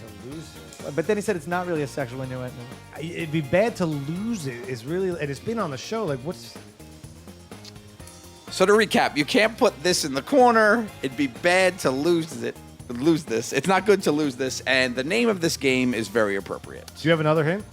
But then he said it's not really a sexual innuendo. It'd be bad to lose it. It's really, and it's been on the show. Like, what's? So to recap, you can't put this in the corner. It'd be bad to lose it. Lose this. It's not good to lose this. And the name of this game is very appropriate. Do you have another hint?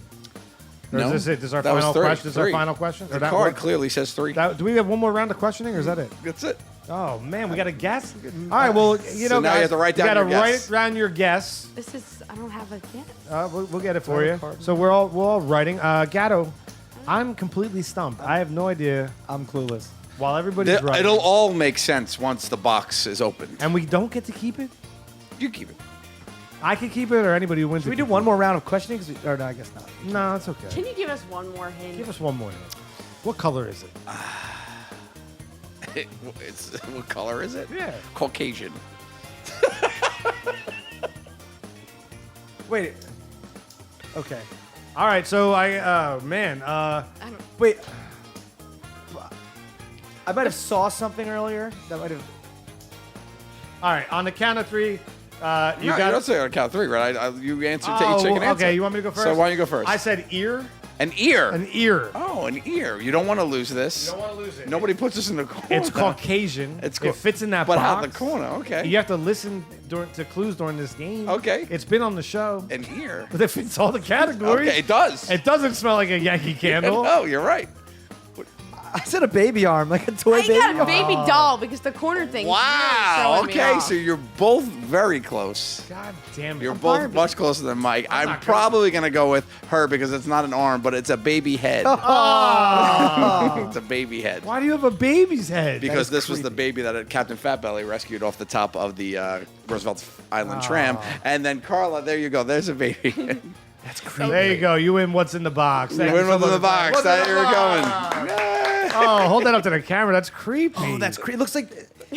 Or No. is this it? This is our That was final three. question. This is our Three. final question. The card clearly says 3. Do we have one more round of questioning, or is that it? That's it. Oh man, we got to guess. All right, well, you know, So now you have to write down you your gotta guess. write down your guess. This is. I don't have a guess. We'll get it for you. So we're all writing. Gatto, I'm completely stumped. I have no idea. I'm clueless. While everybody's writing, It'll all make sense once the box is opened. and we don't get to keep it. You keep it. I can keep it, or anybody who wins. Should we it do can one keep more round of questioning? Or no, I guess not. it. No, it's okay. Can you give us one more hint? Give us one more. Hint. What color is it? What color is it? Yeah. Caucasian. Wait. Okay. All right. So man. I don't. Wait. I might have saw something earlier. That might have. All right. On the count of 3, you You got. don't say on count 3, right? You answer. Take an answer. Okay. You want me to go first? So why don't you go first? I said ear. An ear. An ear. Oh, an ear. You don't want to lose this. You don't want to lose it. Nobody puts this in the corner. It's Caucasian. It's It fits in that but box. how the corner? Okay. You have to listen to clues during this game. Okay. It's been on the show. An ear. But it fits all the categories. Okay, it does. It doesn't smell like a Yankee candle. No, you're right. I said a baby arm, like a toy I baby got a arm. baby doll because the corner thing. Wow. Really throwing me Okay, off. so you're both very close. God damn it. You're both Barbie. much closer than Mike. I'm not probably going to go with her because it's not an arm, but it's a baby head. It's a baby head. Why do you have a baby's head? Because is this was the creepy. baby that Captain Fatbelly rescued off the top of the Roosevelt Island tram. And then Carla, there you go. There's a baby. That's creepy. There you go. You win what's in the box. You Thank win so what's in the much. box. What's in There the you're box? going. Oh, hold that up to the camera. That's creepy. Oh, that's creepy. Looks like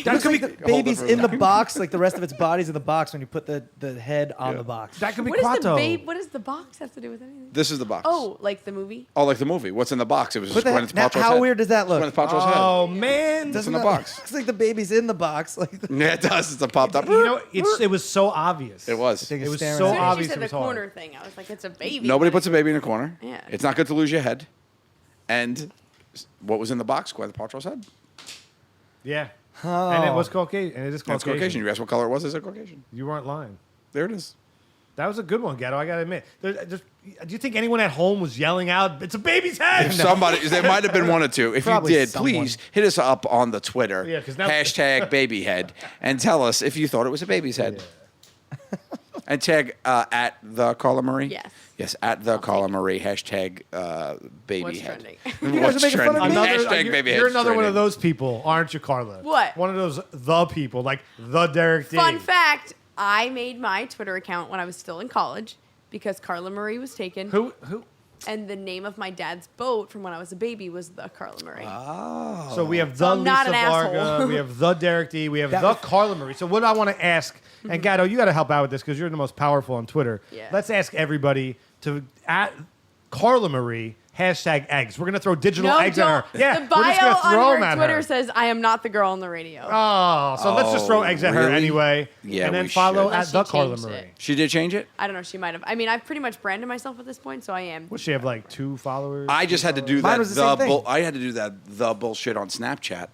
That could be Hold baby's it for in a the box, like the rest of its body's in the box when you put the head on the box. That could be What Quato. does the box have to do with anything? This is the box. Oh, like the movie? Oh, like the movie. What's in the box? It was What the Gwyneth heck? Paltrow's How head. weird does that look? Gwyneth Paltrow's Oh man, What's in Doesn't the that- box? Looks like the baby's in the box. Like head. Yeah, it does. It's a popped up. you know, it was so obvious. It was. Thing It is was staring so at As soon it. as you obvious said it the was hard. corner thing, I was like, it's a baby. Nobody but puts a baby in a corner. Yeah. It's not good to lose your head. And what was in the box? Gwyneth Paltrow's head. Yeah. Oh. And it was Caucasian. And it is That's Caucasian. Caucasian. You asked what color it was. Is it Caucasian? You weren't lying. There it is. That was a good one, Gatto. I gotta admit. Do you think anyone at home was yelling out, "It's a baby's head"? If somebody, there might have been one or two. If Probably you did, someone. please hit us up on the Twitter. Yeah, 'cause now- hashtag babyhead and tell us if you thought it was a baby's head. And tag at the Carla Marie. Yes. Yes, at the Carla Marie. Hashtag baby What's head. trending? You guys are making fun of me. Hashtag baby You're head's another one of trending. those people, aren't you, Carla? What? One of those the people, like the Derek D. Fun fact, I made my Twitter account when I was still in college because Carla Marie was taken. Who? And the name of my dad's boat from when I was a baby was the Carla Marie. So we have the So I'm not Lisa an Varga, asshole. we have the Derek D, we have That the was- Carla Marie. So what I want to ask, and Gatto, you got to help out with this because you're the most powerful on Twitter. Yeah. Let's ask everybody to at Carla Marie hashtag eggs. We're gonna throw digital eggs at her. don't. Yeah, The we're just bio gonna throw on them her at Twitter her. says, I am not the girl on the radio. Oh, so let's just throw Oh, eggs at her really? anyway. Yeah, and then we follow should. at Unless the she Carla changed Marie. it. She did change it? I don't know. She might have. I mean, I've pretty much branded myself at this point, so I am. What, she have like 2 followers? I just had to do Mine that. was the same thing. I had to do that. The bullshit on Snapchat.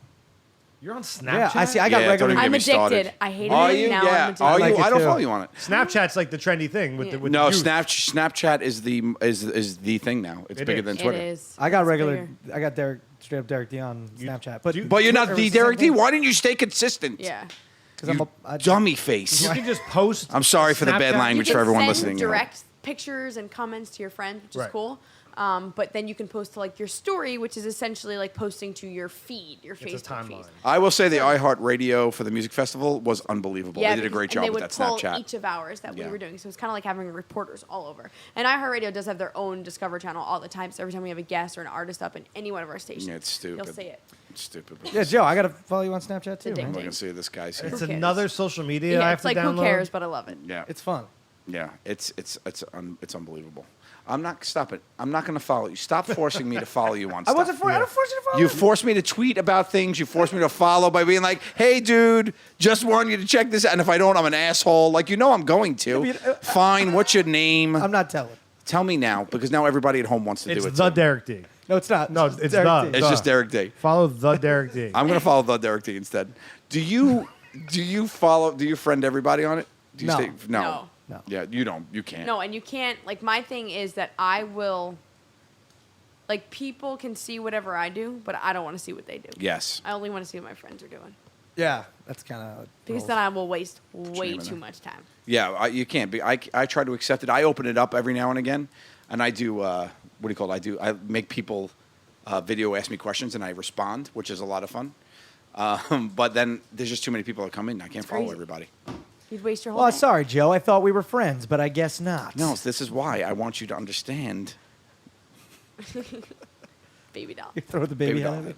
You're on Snapchat? Yeah, I see. I got Yeah, regular. don't even I'm get me started. addicted. I hated Are it. you? Now Yeah. I'm Are addicted. you? like it I don't too. follow you on it. Snapchat's like the trendy thing with Yeah. the with No, the youth. Snapchat is the thing now. It's It bigger is. than It Twitter. is. I got It's regular. bigger. I got straight up Derek D on Snapchat. But But you're not Twitter the was same Derek D. thing. Why didn't you stay consistent? Yeah. Because I'm You a dummy face. You can just post. I'm sorry for the bad Snapchat. language You for can everyone send listening. you know. direct pictures and comments to your friends, which Right. is cool. But then you can post to like your story, which is essentially like posting to your feed, your It's a Facebook feed. timeline. I will say the iHeartRadio for the music festival was unbelievable. they did a great because- job and with they that would pull Snapchat. each of ours that Yeah. we were doing. So it's kind of like having reporters all over. And iHeartRadio does have their own Discover channel all the time. So every time we have a guest or an artist up in any one of our stations, Yeah, it's stupid. you'll see it. It's stupid. But Yeah, Joe, I gotta follow you on Snapchat too, Addicting. man. I'm going to see this guy's here. It's Who cares? another social media I Yeah, have it's to like download. who cares, but I love it. Yeah. It's fun. Yeah, it's unbelievable. I'm not stop it. I'm not going to follow you. Stop forcing me to follow you on I stuff. wasn't. I don't force you to follow. You me. force me to tweet about things. You force me to follow by being like, "Hey, dude, just want you to check this out." And if I don't, I'm an asshole. Like I'm going to. Yeah, but, Fine. What's your name? I'm not telling. Tell me now, because now everybody at home wants to It's do it. the too. Derek D. No, it's not. No, it's Derek the. D. It's just Derek D. Follow the Derek D. I'm going to follow the Derek D instead. Do you follow? Do you friend everybody on it? Do you No. No. No. Yeah, you don't. You can't. No, and you can't. Like my thing is that I will. Like people can see whatever I do, but I don't want to see what they do. Yes. I only want to see what my friends are doing Yeah, that's kind of. because then I will waste way name in too there? much time. Yeah, you can't be. I try to accept it. I open it up every now and again, and I do. What do you call it? I make people video ask me questions, and I respond, which is a lot of fun. But then there's just too many people that come in. I can't follow crazy. everybody. You'd waste your whole Well, day. sorry, Joe. I thought we were friends, but I guess not. No, this is why I want you to understand. Baby doll. You throw the baby, Baby out doll. of it.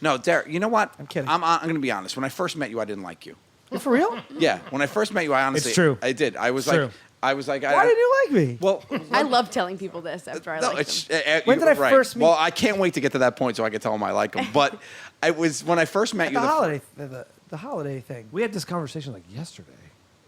No, Derek. You know what? I'm kidding. I'm going to be honest. When I first met you, I didn't like you. For real? Yeah, when I first met you, I honestly. It's true. I did. I was It's like. true. I was like. Why didn't you like me? Well. I love telling people this after I No, like it's, them. When did I right. first meet- Well, I can't wait to get to that point so I can tell them I like them. But it was when I first met At you. the the holiday, the holiday thing. We had this conversation like yesterday.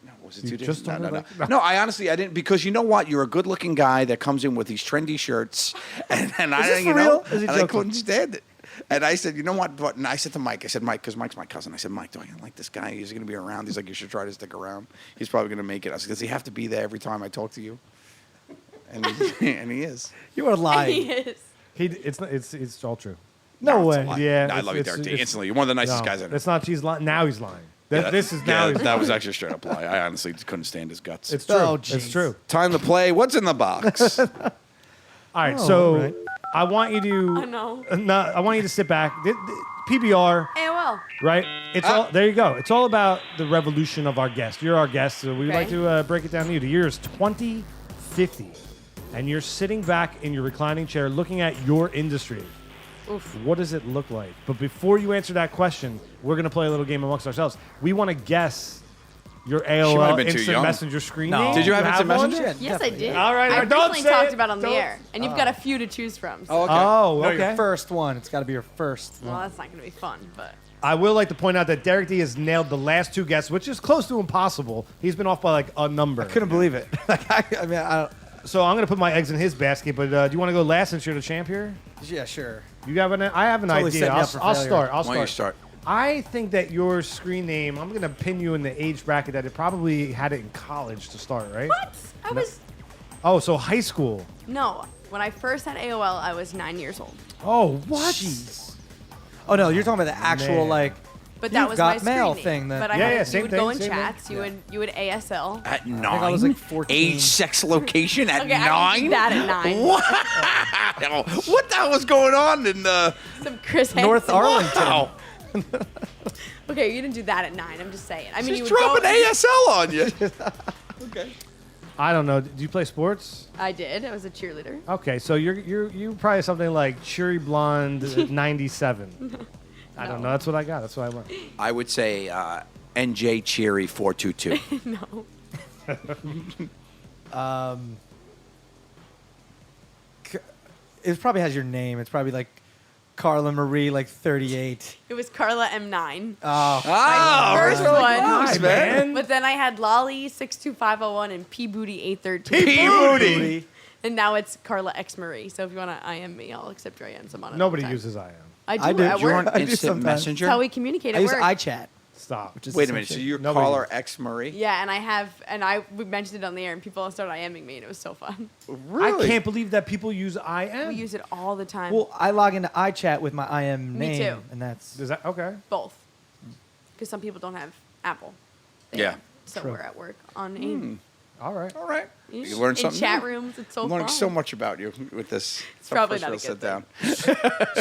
No, was it You 2 days? just No, told no, me no. that? No, I honestly I didn't because you know what? You're a good-looking guy that comes in with these trendy shirts, and I this you for know, real? Is he and I joking? couldn't stand it. And I said, you know what? And I said to Mike, because Mike's my cousin. I said, Mike, do I like this guy? He's going to be around. He's like, you should try to stick around. He's probably going to make it. I said, does he have to be there every time I talk to you? And and he is. You are He lying. is. It's all true. No It's a way. lie. Yeah, No, I it's- love you, it's- Derek D. it's- Instantly. You're one of the nicest No, guys I know. That's not. She's lying. Now he's lying. This is now. Yeah, he's that was actually a straight up lie. I honestly couldn't stand his guts. It's true. Oh, it's jeez. true. Time to play. What's in the box? All right, Oh, so right. I want you to. I know. No, I want you to sit back. PBR, AOL. right? It's all there. You go. It's all about the revolution of our guest. You're our guest, so we'd Okay. like to break it down to you. The year is 2050, and you're sitting back in your reclining chair, looking at your industry. Oof. What does it look like? But before you answer that question, we're going to play a little game amongst ourselves. We want to guess your might have AOL been too Instant young. Messenger screen No. name. Did you have Instant one? Messenger? Yes, I did. All right, I don't briefly say talked it. about it on the Don't- air, and you've got a few to choose from. So. Oh, okay. Oh, No, okay. your first one. It's got to be your first Well, one. that's not going to be fun, but I will like to point out that Derek D has nailed the last two guesses, which is close to impossible. He's been off by like a number. Couldn't believe it. So I'm going to put my eggs in his basket, but do you want to go last since you're the champ here? Yeah, sure. You have I have an Totally idea. setting you up for I'll failure. start. Why don't you start? I think that your screen name, I'm going to pin you in the age bracket that it probably had it in college to start, right? what? I was Oh, so high school. no. When I first had AOL, I was 9 years old. Oh, what? Jeez. Oh no, you're talking about the actual Man. like. But that You've was got my screen mail name. thing then. But I Yeah, had, yeah, same you would go thing, in same thing. chats. You would ASL. At 9? I was like 14. Age, sex, location at Okay, 9? I did that at 9. Wow. What the hell was going on in the Some Chris North Hansen. Arlington. Wow. Okay, you didn't do that at 9. I'm just saying. I mean, you She's would go. dropping ASL on you. Okay. I don't know. Do you play sports? I did. I was a cheerleader. Okay, so you probably something like Cherry Blonde 97. I don't know. That's what I got. That's what I went. I would say NJ Cheery 422. No. It probably has your name. It's probably like Carla Marie, like 38. It was Carla M9. Oh, Oh, first really one. close, man. But then I had Lolly 62501 and P Booty 813. P-Booty. And now it's Carla X Marie. So if you want to IM me, I'll accept your IMs. I'm on it. Nobody all the time. uses IM. I do. I do. At You're work. on I do Instant sometimes. Messenger? That's how we communicate I at use work. iChat. Stop. Which is Wait the a minute. same So shit. you're Nobody caller uses- X Marie? Yeah, we mentioned it on the air, and people started IMing me, and it was so fun. Really? I can't believe that people use IM. We use it all the time. Well, I log into iChat with my IM Me name, too. and that's Does that okay? Both. Because some people don't have Apple. They Yeah. have- So True. we're at work on AIM. All right. All right. You You learn in something chat new. rooms, it's so I'm fun. learning so much about you with this. It's probably not a Sit good down.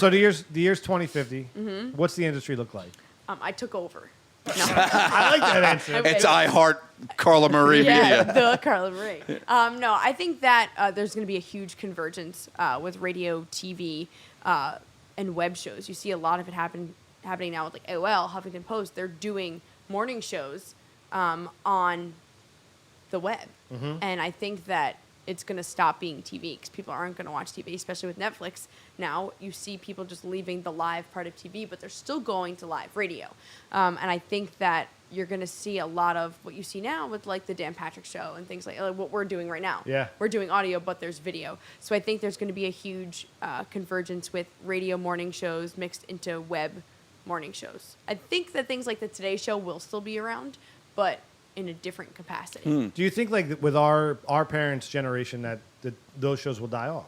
So the year's 2050. Mm-hmm. What's the industry look like? I took over. No. I like that answer. Okay. It's I Heart Carla Marie Yeah, Media. the Carla Marie. No, I think that there's going to be a huge convergence with radio, TV, and web shows. You see a lot of it happening now with like AOL, Huffington Post. They're doing morning shows on the web, and I think that it's going to stop being TV because people aren't going to watch TV, especially with Netflix. Now you see people just leaving the live part of TV, but they're still going to live radio. And I think that you're going to see a lot of what you see now with like the Dan Patrick Show and things like what we're doing right now. Yeah. We're doing audio, but there's video. So I think there's going to be a huge convergence with radio morning shows mixed into web morning shows. I think that things like the Today Show will still be around, but in a different capacity. Do you think like with our parents' generation that those shows will die off?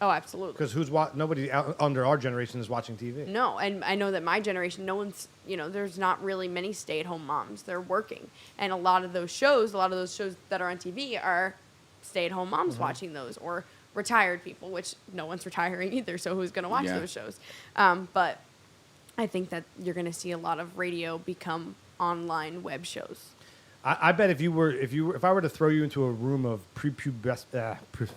Oh, absolutely. Because nobody under our generation is watching TV. No, and I know that my generation, no one's, there's not really many stay-at-home moms. They're working. And a lot of those shows that are on TV are stay-at-home moms watching those, or retired people, which no one's retiring either, so who's going to watch Yeah. those shows? But I think that you're going to see a lot of radio become online web shows. I bet if I were to throw you into a room of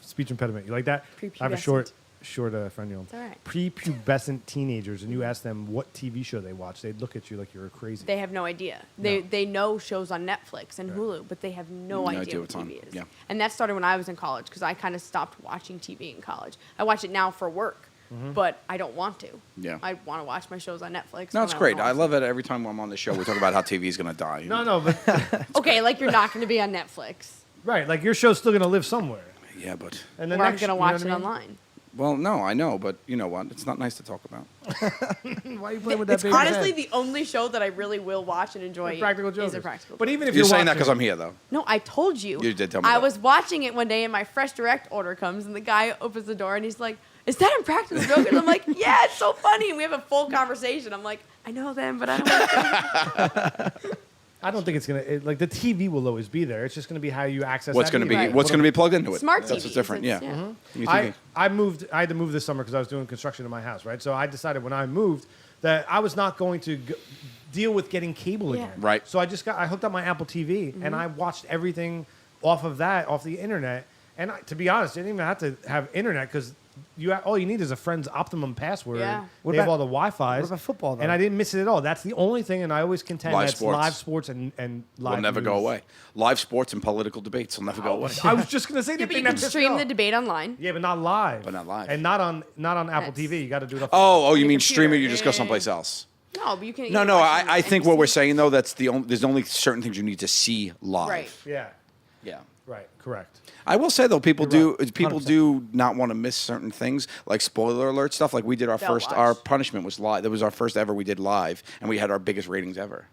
speech impediment, you like that? I have a short friend, It's all right. prepubescent teenagers, and you ask them what TV show they watch, they'd look at you like you're crazy. They have no idea. No. They know shows on Netflix and Hulu, but they have no idea what what's on. TV is. Yeah. And that started when I was in college because I kind of stopped watching TV in college. I watch it now for work, but I don't want to. Yeah. I want to watch my shows on Netflix. No, when it's wanna great. watch I them. love it every time I'm on the show. We talk about how TV is going to die. no, but Okay, like you're not going to be on Netflix. right, like your show's still gonna live somewhere. Yeah, but And We're then not going to watch it online. well, no, I know, but you know what? It's not nice to talk about. Why are you playing with that It's baby honestly head? the only show that I really will watch and enjoy. Practical is Jokers. a Practical But Jokers. even if You're you're saying that watching- because I'm here, though. No, I told you. You did tell me I that. was watching it one day, and my fresh direct order comes, and the guy opens the door, and he's like, "Is that Impractical Jokers?" I'm like, "Yeah, it's so funny." And we have a full conversation. I'm like, "I know them, but I don't." Like I don't think it's gonna like the TV will always be there. It's just gonna be how you access. What's that going to be Right. what's going to be plugged into it? Smart That's what's TVs, different. Yeah. it's- You think I had to move this summer because I was doing construction in my house, right? So I decided when I moved that I was not going to deal with getting cable Yeah. again. Right. So I hooked up my Apple TV and I watched everything off of the internet. And to be honest, I didn't even have to have internet because all you need is a friend's Optimum password. Yeah. What They have about- all the Wi-Fi's. what about football, though? And I didn't miss it at all. That's the only thing, and I always contend Live that's sports. live sports and live will never go news. away. Live sports and political debates will never go away. I was just gonna say Yeah, that but they you can never stream go. the debate online. Yeah, but not live. But not live. And not on Apple That's- TV. You got to do it up. Oh, you your mean computer. stream it? You just go Yeah. someplace else. No, but you can. No, you no. can watch it on I think what we're NBC. saying though, there's only certain things you need to see live. Right. Yeah. Yeah. Right. Correct. I will say though, people You're do right. people 100%. do not want to miss certain things, like spoiler alert stuff. Like we did our They'll first, watch. our punishment was live. That was our first ever we did live, and we had our biggest ratings ever.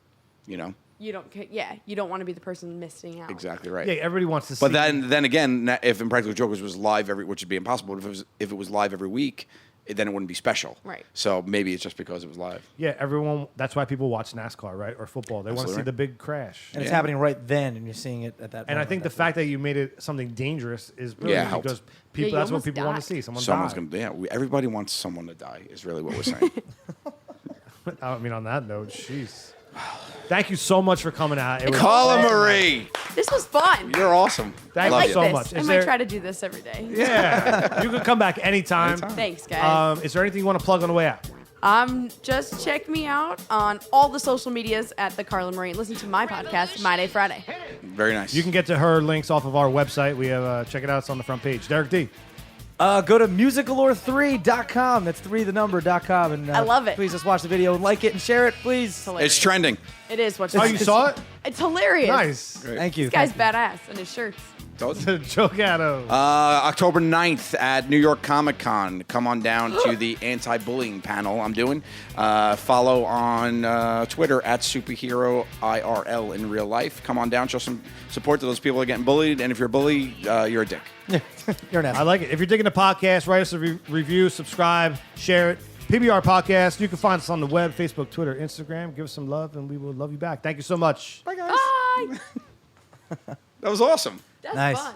You know, You don't. Yeah, you don't want to be the person missing out. exactly right. Yeah. Everybody wants to see. But then again, if Impractical Jokers was live which would be impossible. But if it was live every week, then it wouldn't be special. Right. So maybe it's just because it was live. Yeah, everyone. That's why people watch NASCAR, right, or football. They want to Absolutely see right. the big crash. And it's Yeah. happening right then, and you're seeing it at that. And I moment. think the That's fact that you made it something dangerous is brilliant Yeah, helped. because Yeah, people. you That's what almost people want died. to see. Someone's Gonna. die. Yeah. Everybody wants someone to die. Is really what we're saying. I mean, on that note, jeez. Thank you so much for coming out. It was Carla awesome. Marie, This was fun. you're awesome. Thank I Love like you. so this. much. I Is might there- try to do this every day. Yeah, you can come back anytime. Anytime. Thanks, guys. Is there anything you want to plug on the way out? Just check me out on all the social medias at the Carla Marie. Listen to my podcast, My Day Friday. Very nice. You can get to her links off of our website. We have check it out. It's on the front page. Derek D. Go to musicalore3.com. That's 3the number.com. And I love it. Please just watch the video and like it and share it, please. Hilarious. It's trending. It is what's. Oh, you saw it? It's hilarious. Nice. Thank you. This guy's Thank badass and his shirts. Joe Gatto. October 9th at New York Comic Con. Come on down to the anti-bullying panel I'm doing. Follow on Twitter at Superhero IRL in real life. Come on down, show some support to those people that are getting bullied. And if you're a bully, you're a dick. you. You're an I asshole. like it. If you're digging the podcast, write us a review, subscribe, share it. PBR Podcast. You can find us on the web, Facebook, Twitter, Instagram. Give us some love, and we will love you back. Thank you so much. Bye, guys. Bye. That was awesome. That's Nice. fun.